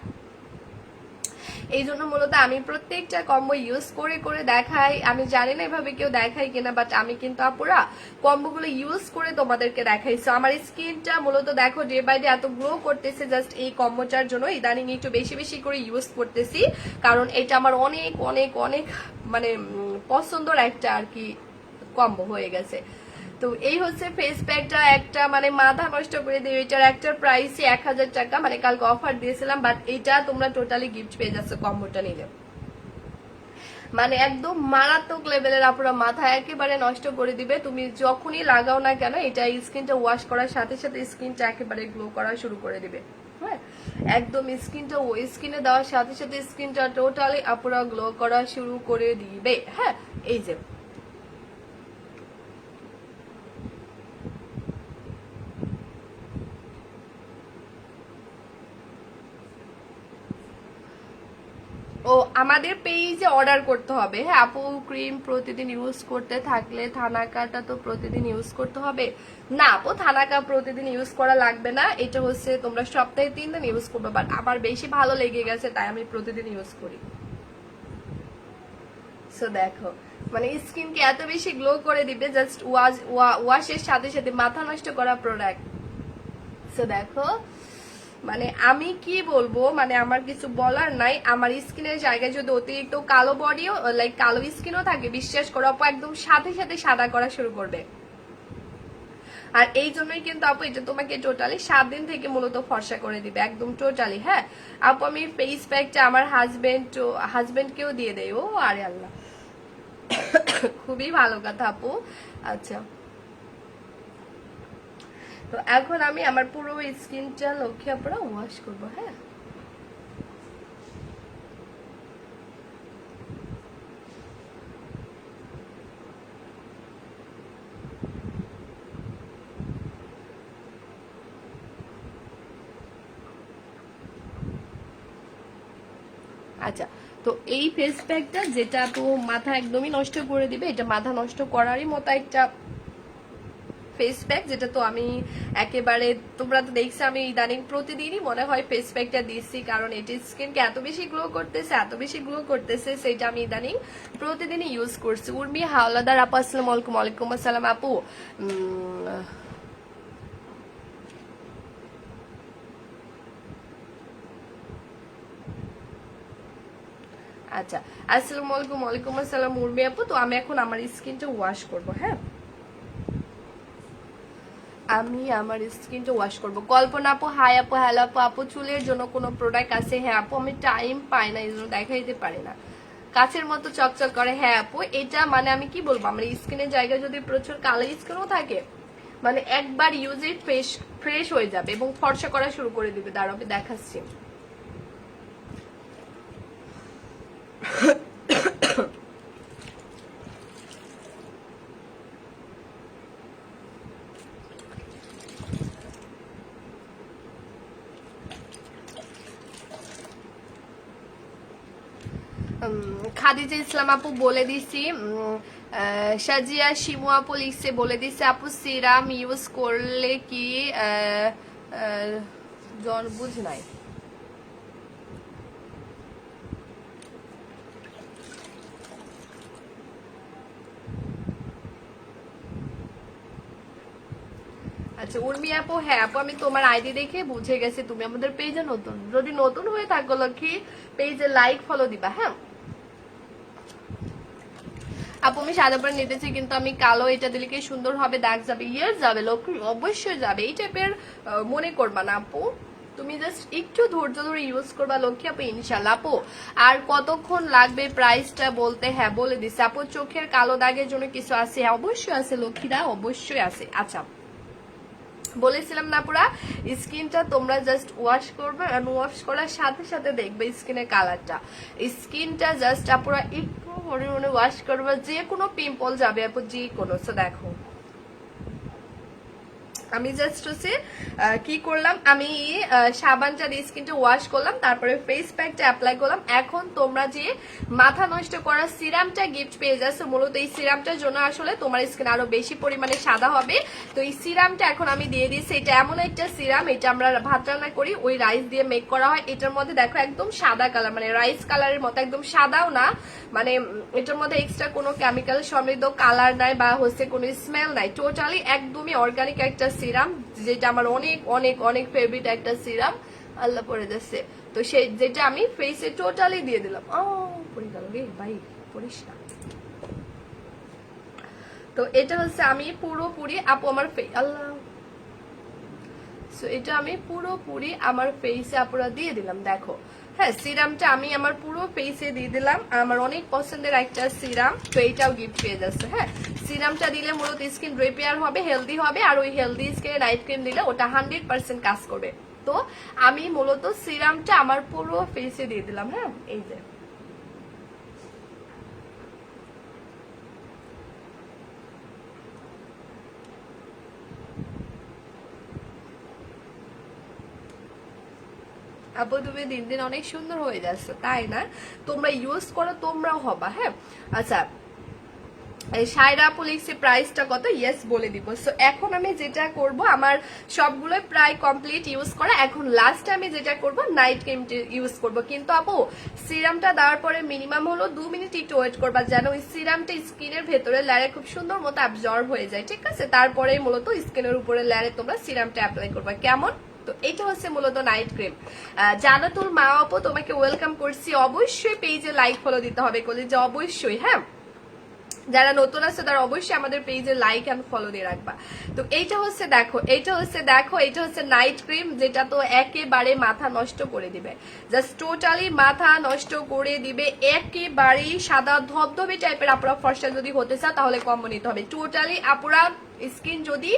এই জন্য মূলত আমি প্রত্যেকটা কম্বো ইউজ করে করে দেখাই। আমি জানি না এভাবে কেউ দেখাই কিনা, বাট আমি কিন্তু আপুরা কম্বোগুলো ইউজ করে তোমাদেরকে দেখাইছি। আমার স্কিনটা মূলত দেখো ডে বাই ডে এত গ্লো করতেছে জাস্ট এই কম্বোটার জন্য। ইদানিং একটু বেশি বেশি করে ইউজ করতেছি, কারণ এটা আমার অনেক অনেক অনেক মানে পছন্দের একটা আর কি কম্বো হয়ে গেছে। তো এই হচ্ছে ফেস প্যাকটা, একটা মানে মাথা নষ্ট করে দিই। এটার একটা প্রাইসই 1000 টাকা, মানে কালকে অফার দিয়েছিলাম, বাট এটা তোমরা টোটালি গিফট পেয়ে যাচ্ছ কম্বোটা নিলে। মানে একদম মারাত্মক লেভেলের আপনারা মাথা একেবারে নষ্ট করে দিবে। তুমি যখনই লাগাও না কেন এটা স্কিনটা ওয়াশ করার সাথে সাথে স্কিনটা একেবারে গ্লো করা শুরু করে দিবে। হ্যাঁ, একদম স্কিনটা স্কিনে দেওয়ার সাথে সাথে স্কিনটা টোটালি আপনারা গ্লো করা শুরু করে দিবে। হ্যাঁ, এই যে ও আমাদের পেজে অর্ডার করতে হবে। হ্যাঁ আপু, ক্রিম প্রতিদিন ইউজ করতে থাকলে থানাকাটা তো প্রতিদিন ইউজ করতে হবে না আপু, থানাকা প্রতিদিন ইউজ করা লাগবে না। এটা হচ্ছে তোমরা সপ্তাহে 3 দিন ইউজ করবে, বাট আমার বেশি ভালো লেগে গেছে তাই আমি প্রতিদিন ইউজ করি। সো দেখো মানে স্কিনকে এত বেশি গ্লো করে দিবে জাস্ট ওয়াশের সাথে সাথে, মাথা নষ্ট করা প্রোডাক্ট। সো দেখো মানে আমি কি বলবো, মানে আমার কিছু বলার নাই। আমার স্কিনের জায়গায় যদি অতিরিক্ত কালো বডিও লাইক কালো স্কিনও থাকে, বিশ্বাস করো আপু একদম সাথে সাথে সাদা করা শুরু করবে। আর এই জন্যই কিন্তু আপু এটা তোমাকে টোটালি 7 দিন থেকে মূলত ফর্সা করে দিবে একদম টোটালি। হ্যাঁ আপু, আমি ফেস প্যাকটা আমার হাজবেন্ডকেও দিয়ে দেয়। ও আরে আল্লাহ, খুবই ভালো কথা আপু। আচ্ছা, তো এখন আমি আমার পুরো স্কিনটা লক্ষ্যে পুরো ওয়াশ করবো। হ্যাঁ, আচ্ছা, তো এই ফেস প্যাকটা যেটা তো মাথা একদমই নষ্ট করে দিবে, এটা মাথা নষ্ট করারই মতো একটা ফেস প্যাক, যেটা তো আমি একেবারে, তোমরা তো দেখছো আমি ইদানিং প্রতিদিনই মনে হয় ফেস প্যাকটা দিচ্ছি, কারণ এটি স্কিনকে এত বেশি গ্লো করতেছে এত বেশি গ্লো করতেছে, সেটা আমি ইদানিং প্রতিদিনই ইউজ করছি। উর্মি হাওলাদার আপু আসসালামু আলাইকুম। ওয়ালাইকুম আসসালাম আপু। আচ্ছা, আসসালামু আলাইকুম। ওয়ালাইকুম আসসালাম উর্মি আপু। তো আমি এখন আমার স্কিনটা ওয়াশ করবো। হ্যাঁ, আমি আমার স্কিনটা ওয়াশ করব। কল্পনা আপু হাই আপু, হ্যালো আপু। আপু চুলের জন্য কোনো প্রোডাক্ট আছে? হ্যাঁ আপু, আমি টাইম পাই না এই জন্য দেখাইতে পারি না। কাছের মতো চকচক করে। হ্যাঁ আপু, এটা মানে আমি কি বলবো, আমার স্কিনের জায়গায় যদি প্রচুর কালো স্কিনও থাকে, মানে একবার ইউজে ফ্রেশ ফ্রেশ হয়ে যাবে এবং ফর্সা করা শুরু করে দিবে। দাঁড়াবে দেখাচ্ছি। খাদিজা ইসলাম আপু বলে দিছি, সাজিয়া শিমু আপু লিখছে বলে দিছে আপু সিরাম ইউজ করলে কি জন বুঝ নাই। আচ্ছা উর্মি আপু, হ্যাঁ আপু আমি তোমার আইডি দেখে বুঝে গেছি তুমি আমাদের পেজে নতুন। যদি নতুন হয়ে থাকো লক্ষ্মী পেজে লাইক ফলো দিবা। হ্যাঁ আপু, আমি সাদা পরে নিতেছি কিন্তু আমি কালো এটা দিলে কি সুন্দর হবে? দাগ যাবে? ইয়েস যাবে লক্ষ্মী, অবশ্যই যাবে। এই টাইপের মনে করবা না আপু, তুমি জাস্ট একটু ধৈর্য ধরে ইউজ করবা লক্ষ্মী আপু, ইনশাল্লাহ। আপু আর কতক্ষণ লাগবে প্রাইসটা বলতে? হ্যাঁ বলে দিচ্ছে আপু। চোখের কালো দাগের জন্য কিছু আছে? হ্যাঁ অবশ্যই আছে লক্ষ্মীরা, অবশ্যই আছে। আচ্ছা বলেছিলাম না পুরা স্কিনটা তোমরা জাস্ট ওয়াশ করবে, আর ওয়াশ করার সাথে সাথে দেখবে স্কিনের কালারটা। স্কিনটা জাস্ট আপুরা একটু মনে মনে ওয়াশ করবে, যে কোনো পিম্পল যাবে আপু, যে কোনো। সো দেখো আমি জাস্ট হচ্ছে কি করলাম, আমি সাবানটা দিয়ে স্কিনটা ওয়াশ করলাম, তারপরে ফেস প্যাকটা অ্যাপ্লাই করলাম। এখন তোমরা যে মাথা নষ্ট করা সিরামটা গিফট পেয়ে যাচ্ছ, মূলত এই সিরামটার জন্য আসলে তোমার স্কিন আরো বেশি পরিমাণে সাদা হবে। তো এই সিরামটা এখন আমি দিয়ে দিয়েছি। এটা এমন একটা সিরাম, এটা আমরা ভাত রান্না করি ওই রাইস দিয়ে মেক করা হয়। এটার মধ্যে দেখো একদম সাদা কালার, মানে রাইস কালারের মতো, একদম সাদাও না, মানে এটার মধ্যে এক্সট্রা কোনো কেমিক্যাল সমৃদ্ধ কালার নাই বা হচ্ছে কোনো স্মেল নাই, টোটালি একদমই অর্গানিক একটা সিরাম, যেটা আমার অনেক অনেক অনেক ফেভারিট একটা সিরাম। আল্লাহ পরে যাচ্ছে, তো সেই যেটা আমি ফেসে টোটালি দিয়ে দিলাম। ও পড়ে গেল রে ভাই, পড়িস না। তো এটা হচ্ছে আমি পুরোপুরি আপু আমার আল্লাহ, সো এটা আমি পুরোপুরি আমার ফেসে আপুরা দিয়ে দিলাম। দেখো হ্যাঁ, সিরামটা আমি আমার পুরো ফেসে দিয়ে দিলাম, আমার অনেক পছন্দের একটা সিরাম। তো এইটাও গিফট পেয়ে যাচ্ছে। হ্যাঁ, সিরামটা দিলে মূলত স্কিন রিপেয়ার হবে, হেলদি হবে, আর ওই হেলদি স্কিনে নাইট ক্রিম দিলে ওটা 100% কাজ করবে। তো আমি মূলত সিরামটা আমার পুরো ফেসে দিয়ে দিলাম। হ্যাঁ, এই যে আপু তুমি দিন দিন অনেক সুন্দর হয়ে যাচ্ছ, তাই না? তোমরা ইউজ করো, তোমরাও হবা। হ্যাঁ আচ্ছা, সায়রা আপু লিখছে প্রাইসটা কত, ইয়েস বলে দিব। সো এখন আমি যেটা করব, আমার সবগুলো প্রায় কমপ্লিট ইউজ করা, এখন লাস্ট আমি যেটা করব নাইট ক্রিম ইউজ করব। কিন্তু আপু সিরামটা দেওয়ার পরে মিনিমাম হলো 2 মিনিট একটু ওয়েট করবা, যেন ওই সিরামটা স্কিনের ভেতরে লেয়ারে খুব সুন্দর মতো অ্যাবজর্ব হয়ে যায়, ঠিক আছে? তারপরে মূলত স্কিনের উপরে লেয়ারে তোমরা সিরামটা অ্যাপ্লাই করবা। কেমন? তো এটা হচ্ছে মূলত নাইট ক্রিম। জান্নাতুল মা আপু তোমাকে ওয়েলকাম করছি। অবশ্যই পেজে লাইক ফলো দিতে হবে কলেজে, অবশ্যই। হ্যাঁ, যারা নতুন আছে তারা অবশ্যই আমাদের পেজে লাইক এন্ড ফলো দিয়ে রাখবা। তো এইটা হচ্ছে দেখো, এইটা হচ্ছে নাইট ক্রিম, যেটা তো একেবারে মাথা নষ্ট করে দিবে, জাস্ট টোটালি মাথা নষ্ট করে দিবে, একেবারেই সাদা ধবধবে টাইপের। আপনারা ফর্সা যদি হতে চান তাহলে কম্বো নিতে হবে। টোটালি আপনারা স্কিন যদি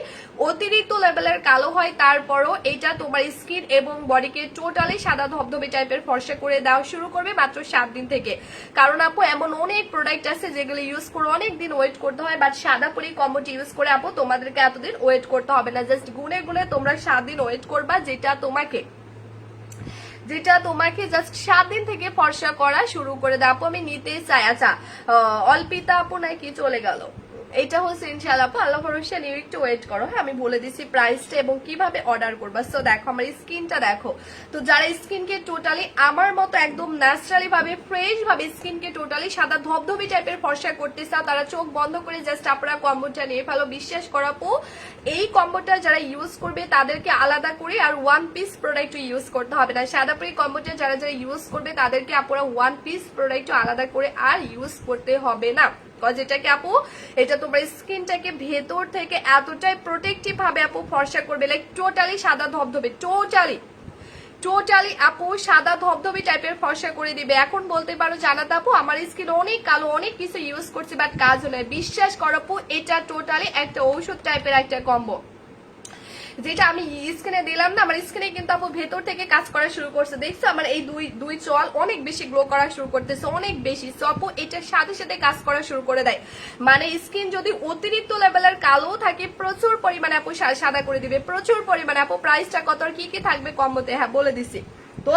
অতিরিক্ত লেভেলের কালো হয়, তারপরও এটা তোমার স্কিন এবং বডিকে টোটালি সাদা ধবধবে টাইপের ফর্সা করে দেওয়া শুরু করবে মাত্র 7 দিন থেকে। কারণ আপু এমন অনেক প্রোডাক্ট আছে যেগুলো ইউজ করে অনেক দিন ওয়েট করতে হয়, বাট সাদা পরি কম্বোটি ইউজ করে আপু তোমাদেরকে এতদিন ওয়েট করতে হবে না। জাস্ট গুনে গুনে তোমরা 7 দিন ওয়েট করবা, যেটা তোমাকে জাস্ট 7 দিন থেকে ফর্সা করা শুরু করে দেয়। আপু আমি নিতে চাই। আচ্ছা, অল্পিতা আপু নাকি চলে গেল? এটা হচ্ছে ইনশাআল্লাহ আপু, আল্লাহ ভরসা নিয়ে একটু ওয়েট করো। হ্যাঁ, আমি বলে দিচ্ছি প্রাইসটা এবং কিভাবে অর্ডার করবা। সো দেখো আমার স্কিনটা দেখো, তো যারা স্কিনকে টোটালি আমার মতো একদম ন্যাচারালি ভাবে ফ্রেশ ভাবে স্কিনকে টোটালি সাদা ধবধবি টাইপের ফর্সা করতে চাও, তারা চোখ বন্ধ করে জাস্ট আপনারা কম্বোটা নিয়ে ফেলো। বিশ্বাস করাপো, এই কম্বোটা যারা ইউজ করবে তাদেরকে আলাদা করে আর 1 পিস প্রোডাক্ট ইউজ করতে হবে না। সাদা পরি কম্বোটা যারা যারা ইউজ করবে তাদেরকে আপনারা 1 পিস প্রোডাক্ট আলাদা করে আর ইউজ করতে হবে না। যেটাকে আপু এটা তোমার স্কিনটাকে ভেতর থেকে এতটাই প্রোটেক্টিভ ভাবে আপু ফর্সা করবে, লাইক টোটালি সাদা ধবধবে, টোটালি আপু সাদা ধবধবে টাইপের ফর্সা করে দিবে। এখন বলতে পারো জানাতে আপু আমার স্কিন অনেক কালো, অনেক কিছু ইউজ করছি বাট কাজ নয়। বিশ্বাস করো আপু, এটা টোটালি একটা ঔষধ টাইপের একটা কম্বো, যেটা আমি স্কিনে দিলাম না, আমার স্কিনে কিন্তু আপু ভেতর থেকে কাজ করা শুরু করছে। দেখছো আমার এই দুই চল অনেক বেশি গ্লো করা শুরু করতেছে, অনেক বেশি। সো আপু এটার সাথে সাথে কাজ করা শুরু করে দেয়, মানে স্কিন যদি অতিরিক্ত লেভেলের কালো থাকে প্রচুর পরিমাণে আপু সাদা করে দিবে, প্রচুর পরিমাণে। আপু প্রাইসটা কত আর কি কি থাকবে কম্বোতে, হ্যাঁ বলে দিছি তো।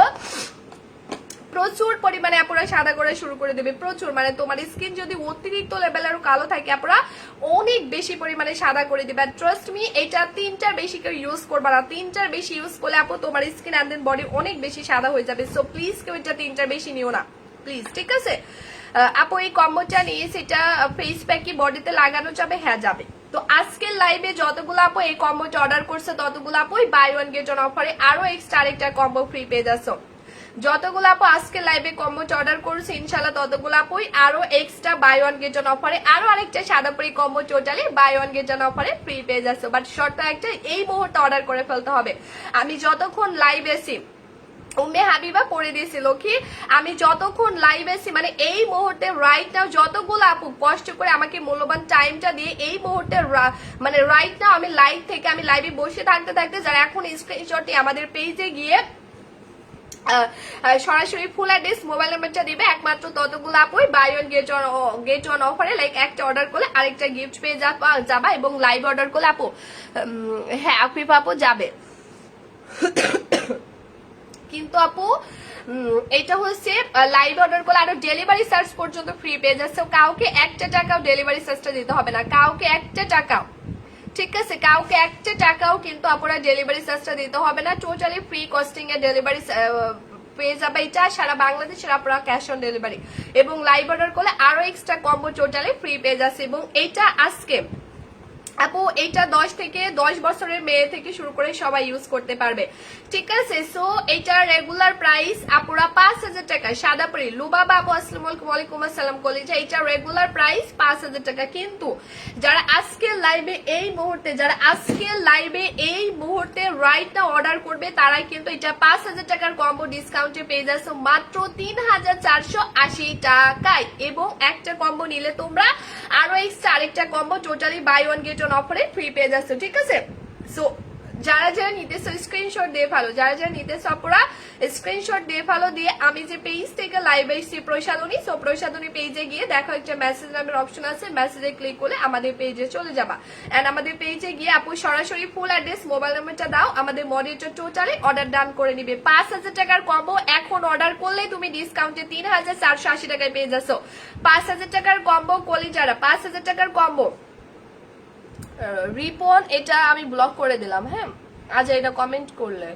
প্রচুর পরিমাণে আপনারা সাদা করে শুরু করে দেবে, প্রচুর, মানে তোমার স্কিন যদি অতিরিক্ত লেভেলের কালো থাকে আপনারা অনেক বেশি পরিমাণে সাদা করে দিবে। ট্রাস্ট মি, এটা 3টার বেশি কেউ ইউজ করবা না। 3টার বেশি ইউজ করলে আপু তোমার স্কিন এন্ড দেন বডি অনেক বেশি সাদা হয়ে যাবে। সো প্লিজ কেউ এটা 3টার বেশি নিও না প্লিজ, ঠিক আছে? আপু এই কম্বোটা নিয়ে সেটা ফেস প্যাক কি বডিতে লাগানো যাবে? হ্যাঁ যাবে। তো আজকের লাইভে যতগুলো আপু এই কম্বোটা অর্ডার করছে ততগুলো আপু বাই ওয়ান গেট ওয়ান অফারে আরো এক্সট্রা আরেকটা কম্বো ফ্রি পেয়ে যাচ্ছ। যতগুলো আপু আজকে লাইভে কম্বোটা অর্ডার করছে ইনশাআল্লাহ ততগুলো আপুই আরো extra buy one get one অফারে আরো আরেকটা সাদা পরি combo totally buy one get one অফারে ফ্রি পেয়ে যাচ্ছে। বাট শর্ত একটা, এই মুহূর্তে অর্ডার করে ফেলতে হবে। আমি যতক্ষণ লাইভ আছি উম্মে হাবিবা পড়ে দিয়েছিল কি আমি যতক্ষণ লাইভ আছি মানে এই মুহূর্তে রাইট নাও যতগুলো আপু কষ্ট করে আমাকে মূল্যবান টাইমটা দিয়ে এই মুহূর্তে মানে রাইট নাও আমি লাইভ থেকে আমি লাইভে বসে থাকতে থাকতে যারা এখন স্ক্রিনশটে আমাদের পেজে গিয়ে সরাসরি ফুল অ্যাড্রেস মোবাইল নাম্বারটা দিবে একমাত্র ততগুলো আপুই বাই ওয়ান গেট ওয়ান অফারে লাইক একটা অর্ডার করলে আরেকটা গিফট পেয়ে যাবা এবং লাইভ অর্ডার করলে আপু হ্যাঁ আফিফা আপু যাবে কিন্তু আপু এটা হচ্ছে লাইভ অর্ডার করলে আরো ডেলিভারি চার্জ পর্যন্ত ফ্রি পেয়ে যাচ্ছে কাউকে একটা টাকাও ডেলিভারি চার্জটা দিতে হবে না কাউকে একটা টাকাও ঠিক আছে কাউকে একটা টাকাও কিন্তু আপনারা ডেলিভারি চার্জটা দিতে হবে না টোটালি ফ্রি কস্টিং এ ডেলিভারি পেয়ে যাবে এটা সারা বাংলাদেশের আপনারা ক্যাশ অন ডেলিভারি এবং লাইভ অর্ডার করলে আরো এক্সট্রা কম্বো টোটালি ফ্রি পেয়ে যাচ্ছে এবং এইটা আজকে আপু এইটা 10 বছরের মেয়ে থেকে শুরু করে সবাই ইউজ করতে পারবে ঠিক আছে সো এইটার রেগুলার প্রাইস আপুরা 5000 টাকা সাদা পরি লুবাবা আপু আসসালামু আলাইকুম ওয়ালাইকুম আসসালাম কলিজা এইটার রেগুলার প্রাইস 5000 টাকা কিন্তু যারা আজকে লাইভে এই মুহূর্তে রাইট না অর্ডার করবে তারাই কিন্তু এটা 5000 টাকার কম্বো ডিসকাউন্টে পেয়ে যাচ্ছ মাত্র 3480 টাকায় এবং একটা কম্বো নিলে তোমরা আরো এক্সট্রা আরেকটা combo totally buy one get one অফারে ফ্রি পেয়ে যাচ্ছ ঠিক আছে সো যারা যারা নিতেছো স্ক্রিনশট দিয়ে ফেলো যারা যারা নিতেছো আপনারা স্ক্রিনশট দিয়ে ফেলো দিয়ে আমি যে পেজ থেকে লাইভ এসেছি প্রসাদনী সো প্রসাদনী পেজে গিয়ে দেখো একটা মেসেজ নামের অপশন আছে মেসেজে ক্লিক করলে আমাদের পেজে চলে যাবা এন্ড আমাদের পেজে গিয়ে আপু সরাসরি ফুল অ্যাড্রেস মোবাইল নাম্বারটা দাও আমাদের মডারেটর টোটালি অর্ডার ডান করে নিবে 5000 টাকার কম্বো এখন অর্ডার করলে তুমি ডিসকাউন্টে 3480 টাকায় পেয়ে যাচ্ছ 5000 টাকার কম্বো কলি যারা 5000 টাকার কম্বো রিপন এটা আমি ব্লক করে দিলাম হ্যাঁ আজ এটা কমেন্ট করলে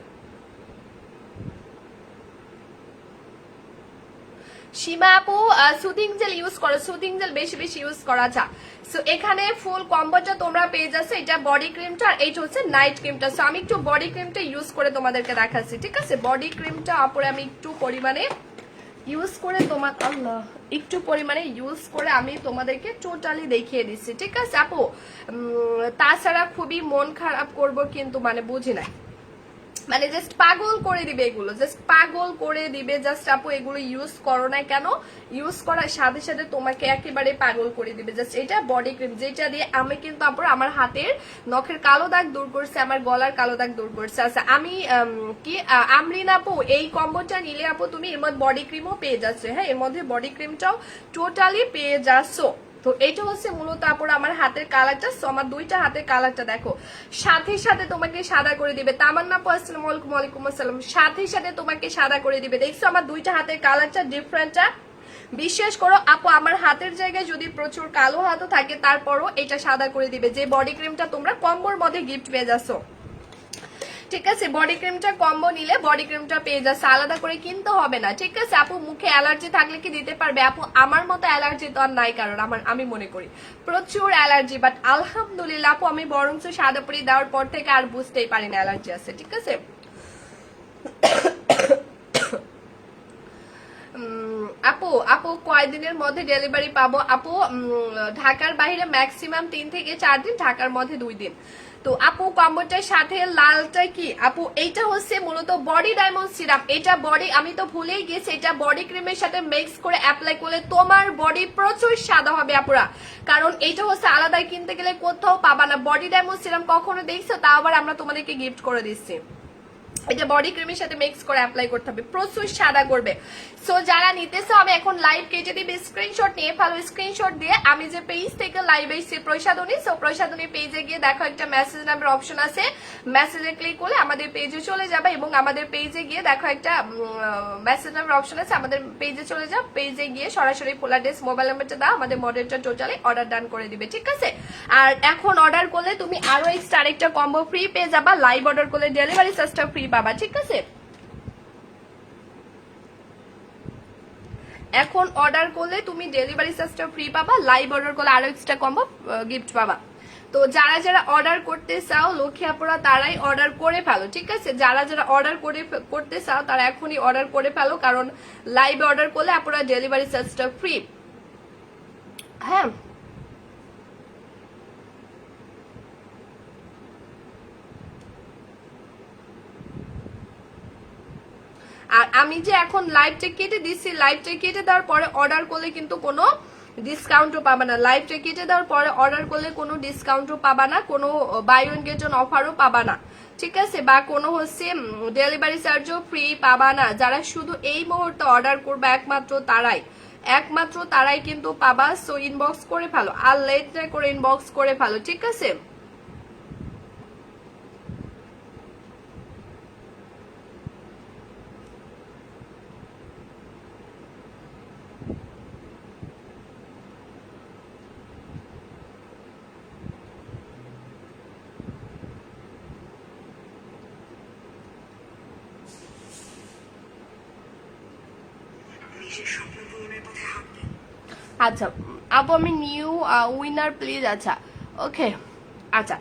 সীমা আপু সুদিং জেল ইউজ করো সুদিং জেল বেশি বেশি ইউজ করা যা সো এখানে ফুল কম্বোটা তোমরা পেয়ে যাচ্ছ এটা বডি ক্রিমটা আর এইটা হচ্ছে নাইট ক্রিমটা সো আমি একটু বডি ক্রিমটা ইউজ করে তোমাদেরকে দেখাচ্ছি ঠিক আছে বডি ক্রিমটা আপুরে আমি একটু পরিমাণে ইউজ করে একটু পরিমাণে ইউজ করে আমি তোমাদেরকে টোটালি দেখিয়ে দিচ্ছি ঠিক আছে আপু তাছাড়া খুবই মন খারাপ করব কিন্তু মানে বুঝি না মানে জাস্ট পাগল করে দিবে এগুলো জাস্ট পাগল করে দিবে জাস্ট আপু এগুলো ইউজ করো না কেন ইউজ করার সাথে সাথে তোমাকে একেবারে পাগল করে দিবে জাস্ট এটা বডি ক্রিম যেটা দিয়ে আমি কিন্তু আপু আমার হাতের নখের কালো দাগ দূর করছে আমার গলার কালো দাগ দূর করছে আচ্ছা আমি কি আমরিন আপু এই কম্বোটা নিলে আপু তুমি এর মধ্যে বডি ক্রিমও পেয়ে যাচ্ছে হ্যাঁ এর মধ্যে বডি ক্রিমটাও টোটালি পেয়ে যাচ্ছ তো এটা হচ্ছে মূলত আপুরা আমার হাতের কালারটা সো আমার দুইটা হাতের কালারটা দেখো সাথে সাথে তোমাকে সাদা করে দিবে তামান্না আপু আসসালামু আলাইকুম ওয়ালাইকুম আসসালাম সাথে সাথে তোমাকে সাদা করে দিবে দেখছো আমার দুইটা হাতের কালারটা ডিফারেন্টটা বিশ্বাস করো আপু আমার হাতের জায়গায় যদি প্রচুর কালো হাতও থাকে তারপরও এটা সাদা করে দিবে যে বডি ক্রিমটা তোমরা কম্বোর মধ্যে গিফট পেয়ে যাচ্ছ ঠিক আছে বডি ক্রিমটা কম্বো নিলে বডি ক্রিমটা পেয়ে যাচ্ছে আলাদা করে কিনতে হবে না ঠিক আছে আপু মুখে অ্যালার্জি থাকলে কি দিতে পারবে আপু আমার মতো অ্যালার্জি তো আর নাই কারণ আমি মনে করি প্রচুর অ্যালার্জি বাট আলহামদুলিল্লাহ আপু আমি বরঞ্চ সাদা পরি দেওয়ার পর থেকে আর বুঝতেই পারি না অ্যালার্জি আছে ঠিক আছে আপু কয়দিনের মধ্যে ডেলিভারি পাবো আপু ঢাকার বাইরে ম্যাক্সিমাম 3 থেকে 4 দিন ঢাকার মধ্যে 2 দিন তো আপু কম্বোটার সাথে লালটা কি আপু এইটা হচ্ছে মূলত বডি ডায়মন্ড সিরাপ এটা বডি আমি তো ভুলেই গেছি এটা বডি ক্রিমের সাথে মিক্স করে অ্যাপ্লাই করলে তোমার বডি প্রচুর সাদা হবে আপুরা কারণ এটা হচ্ছে আলাদাই কিনতে গেলে কোথাও পাবা না বডি ডায়মন্ড সিরাপ কখনো দেখছো তা আবার আমরা তোমাদেরকে গিফট করে দিচ্ছি এটা বডি ক্রিমের সাথে মিক্স করে অ্যাপ্লাই করতে হবে প্রচুর সাদা করবে সো যারা নিতেছো আমি এখন লাইভ কেটে দিবি স্ক্রিনশট নিয়ে ফেলো স্ক্রিনশট দিয়ে আমি যে পেজ থেকে লাইভ এসেছি প্রসাদনী সো প্রসাদনী পেজে গিয়ে দেখো একটা মেসেজ নাম্বার অপশন আছে মেসেজে ক্লিক করলে আমাদের পেজে চলে যাবে এবং আমাদের পেজে গিয়ে দেখো একটা মেসেজ নাম্বার অপশন আছে আমাদের পেজে চলে যাও পেজে গিয়ে সরাসরি ফুল অ্যাড্রেস মোবাইল নাম্বারটা দাও আমাদের মডেলটা টোটালি অর্ডার ডান করে দিবে ঠিক আছে আর এখন অর্ডার করলে তুমি আরো এক্সট্রা আরেকটা কম্বো ফ্রি পেয়ে যাবা লাইভ অর্ডার করলে ডেলিভারি চার্জটা ফ্রি পাবা ঠিক আছে এখন অর্ডার করলে তুমি ডেলিভারি চার্জটা ফ্রি পাবা লাইভ অর্ডার করলে আরো এক্সট্রা কম্বো গিফট পাবা তো যারা যারা অর্ডার করতে চাও লক্ষ্মী আপুরা তারাই অর্ডার করে ফেলো ঠিক আছে যারা যারা অর্ডার করতে চাও তারা এখনই অর্ডার করে ফেলো কারণ লাইভ অর্ডার করলে আপুরা ডেলিভারি চার্জটা ফ্রি হ্যাঁ আর আমি যে এখন লাইভটা কেটে দিচ্ছি, লাইভটা কেটে দেওয়ার পরে অর্ডার করলে কিন্তু কোনো ডিসকাউন্টও পাবা না। লাইভটা কেটে দেওয়ার পরে অর্ডার করলে কোনো ডিসকাউন্টও পাবা না, কোনো বাই ওয়ান গেট ওয়ান অফারও পাবা না, ঠিক আছে? বা কোনো হচ্ছে ডেলিভারি চার্জও ফ্রি পাবা না। যারা শুধু এই মুহূর্তে অর্ডার করবে একমাত্র তারাই কিন্তু পাবা। সো ইনবক্স করে ফেলো, আর লেট না করে ইনবক্স করে ফেলো, ঠিক আছে? আচ্ছা আপু আমি নিউ উইনার প্লিজ। আচ্ছা ওকে, আচ্ছা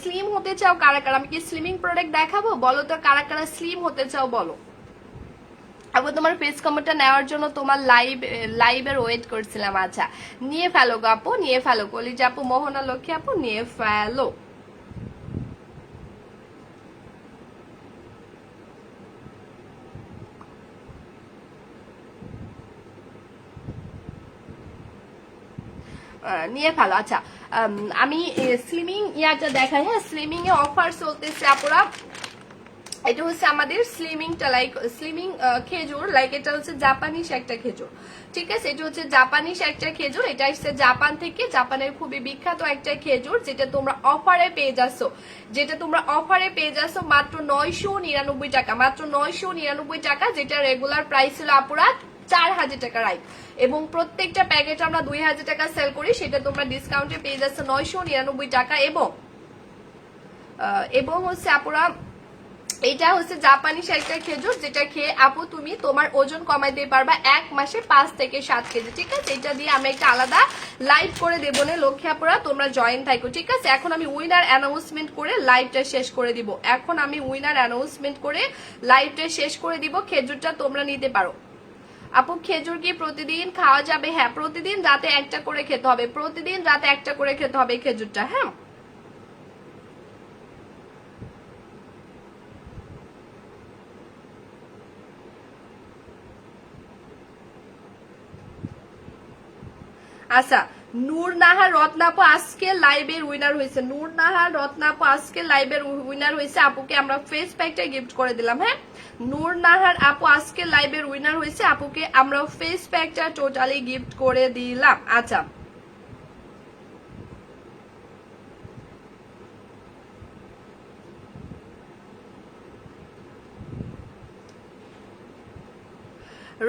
স্লিম হতে চাও কারা কারা? আমি কি স্লিমিং প্রোডাক্ট দেখাবো? বলো তো কারা কারা স্লিম হতে চাও বলো। আপু তোমার ফেস কমেন্টটা নেওয়ার জন্য তোমার লাইভের ওয়েট করছিলাম। আচ্ছা নিয়ে ফেলো গো আপু, নিয়ে ফেলো। কলিজা আপু, মোহনা লক্ষ্মী আপু, নিয়ে ফেলো। নিয়ে ফেলো। আচ্ছা আমি স্লিমিং ইয়াটা দেখাই। হ্যাঁ, স্লিমিং এ অফার চলতেছে আপুরা। এটা হচ্ছে আমাদের স্লিমিংটা, লাইক স্লিমিং খেজুর, লাইক এটা হচ্ছে জাপানিজ একটা খেজুর, ঠিক আছে? এটা হচ্ছে জাপানিজ একটা খেজুর, এটা হচ্ছে জাপান থেকে, জাপানের খুবই বিখ্যাত একটা খেজুর, যেটা তোমরা অফারে পেয়ে যাচ্ছ, মাত্র 999 টাকা, মাত্র 999 টাকা, যেটা রেগুলার প্রাইস ছিল আপুরা 4000 টাকা, রাইট? এবং প্রত্যেকটা প্যাকেট আমরা 2000 টাকা সেল করি, সেটা তোমরা ডিসকাউন্টে পেয়ে যাচ্ছ 999 টাকা। এবং হচ্ছে আপুরা এটা হচ্ছে জাপানিজ একটা খেজুর, যেটা খেয়ে আপু তুমি তোমার ওজন কমাইতে পারবা 1 মাসে 5 থেকে 7 কেজি, ঠিক আছে? এটা দিয়ে আমি একটা আলাদা লাইভ করে দেবো না লক্ষ্মী আপুরা, তোমরা জয়েন থাকো, ঠিক আছে? এখন আমি উইনার অ্যানাউন্সমেন্ট করে লাইভটা শেষ করে দিব। খেজুরটা তোমরা নিতে পারো। আপু খেজুর কি প্রতিদিন খাওয়া যাবে? হ্যাঁ, প্রতিদিন রাতে একটা করে খেতে হবে, খেজুরটা। হ্যাঁ, আচ্ছা নূর নাহার রত্নাপু আজকে লাইভের উইনার হয়েছে, আপুকে আমরা ফেস প্যাকটা গিফট করে দিলাম। হ্যাঁ, নূর নাহার আপু আজকে লাইভের উইনার হয়েছে, আপুকে আমরা ফেস প্যাকটা টোটালি গিফট করে দিলাম। আচ্ছা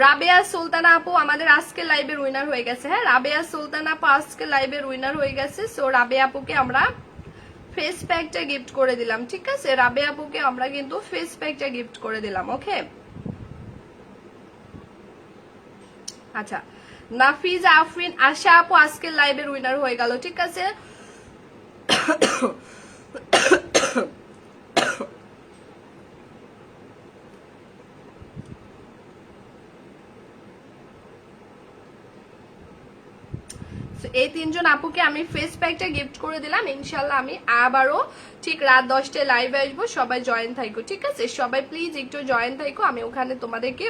রাবেয়া সুলতানা আপু আমাদের আজকে লাইভের উইনার হয়ে গেছে। হ্যাঁ, রাবেয়া সুলতানা আপু আজকে লাইভের উইনার হয়ে গেছে। সো রাবেয়া আপুকে আমরা ফেস প্যাকটা গিফট করে দিলাম, ঠিক আছে? রাবেয়া আপুকে আমরা কিন্তু ফেস প্যাকটা গিফট করে দিলাম। ওকে, আচ্ছা নাফিজা আফরিন আশা আপু আজকে লাইভের উইনার হয়ে গেল, ঠিক আছে? এই 3 জন আপুকে আমি ফেস প্যাকটা গিফট করে দিলাম। ইনশাল্লাহ আমি আবারও ঠিক রাত 10টায় লাইভে আসবো, সবাই জয়েন থাকো, ঠিক আছে? সবাই প্লিজ একটু জয়েন থাকো, আমি ওখানে তোমাদেরকে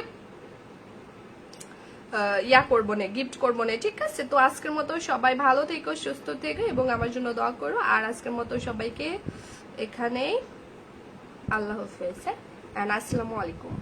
করবো না, গিফট করবো না, ঠিক আছে? তো আজকের মতো সবাই ভালো থেকো, সুস্থ থেকো এবং আমার জন্য দোয়া করো। আর আজকের মতো সবাইকে এখানেই আল্লাহ হাফেজ, হ্যাঁ, আসসালামু আলাইকুম।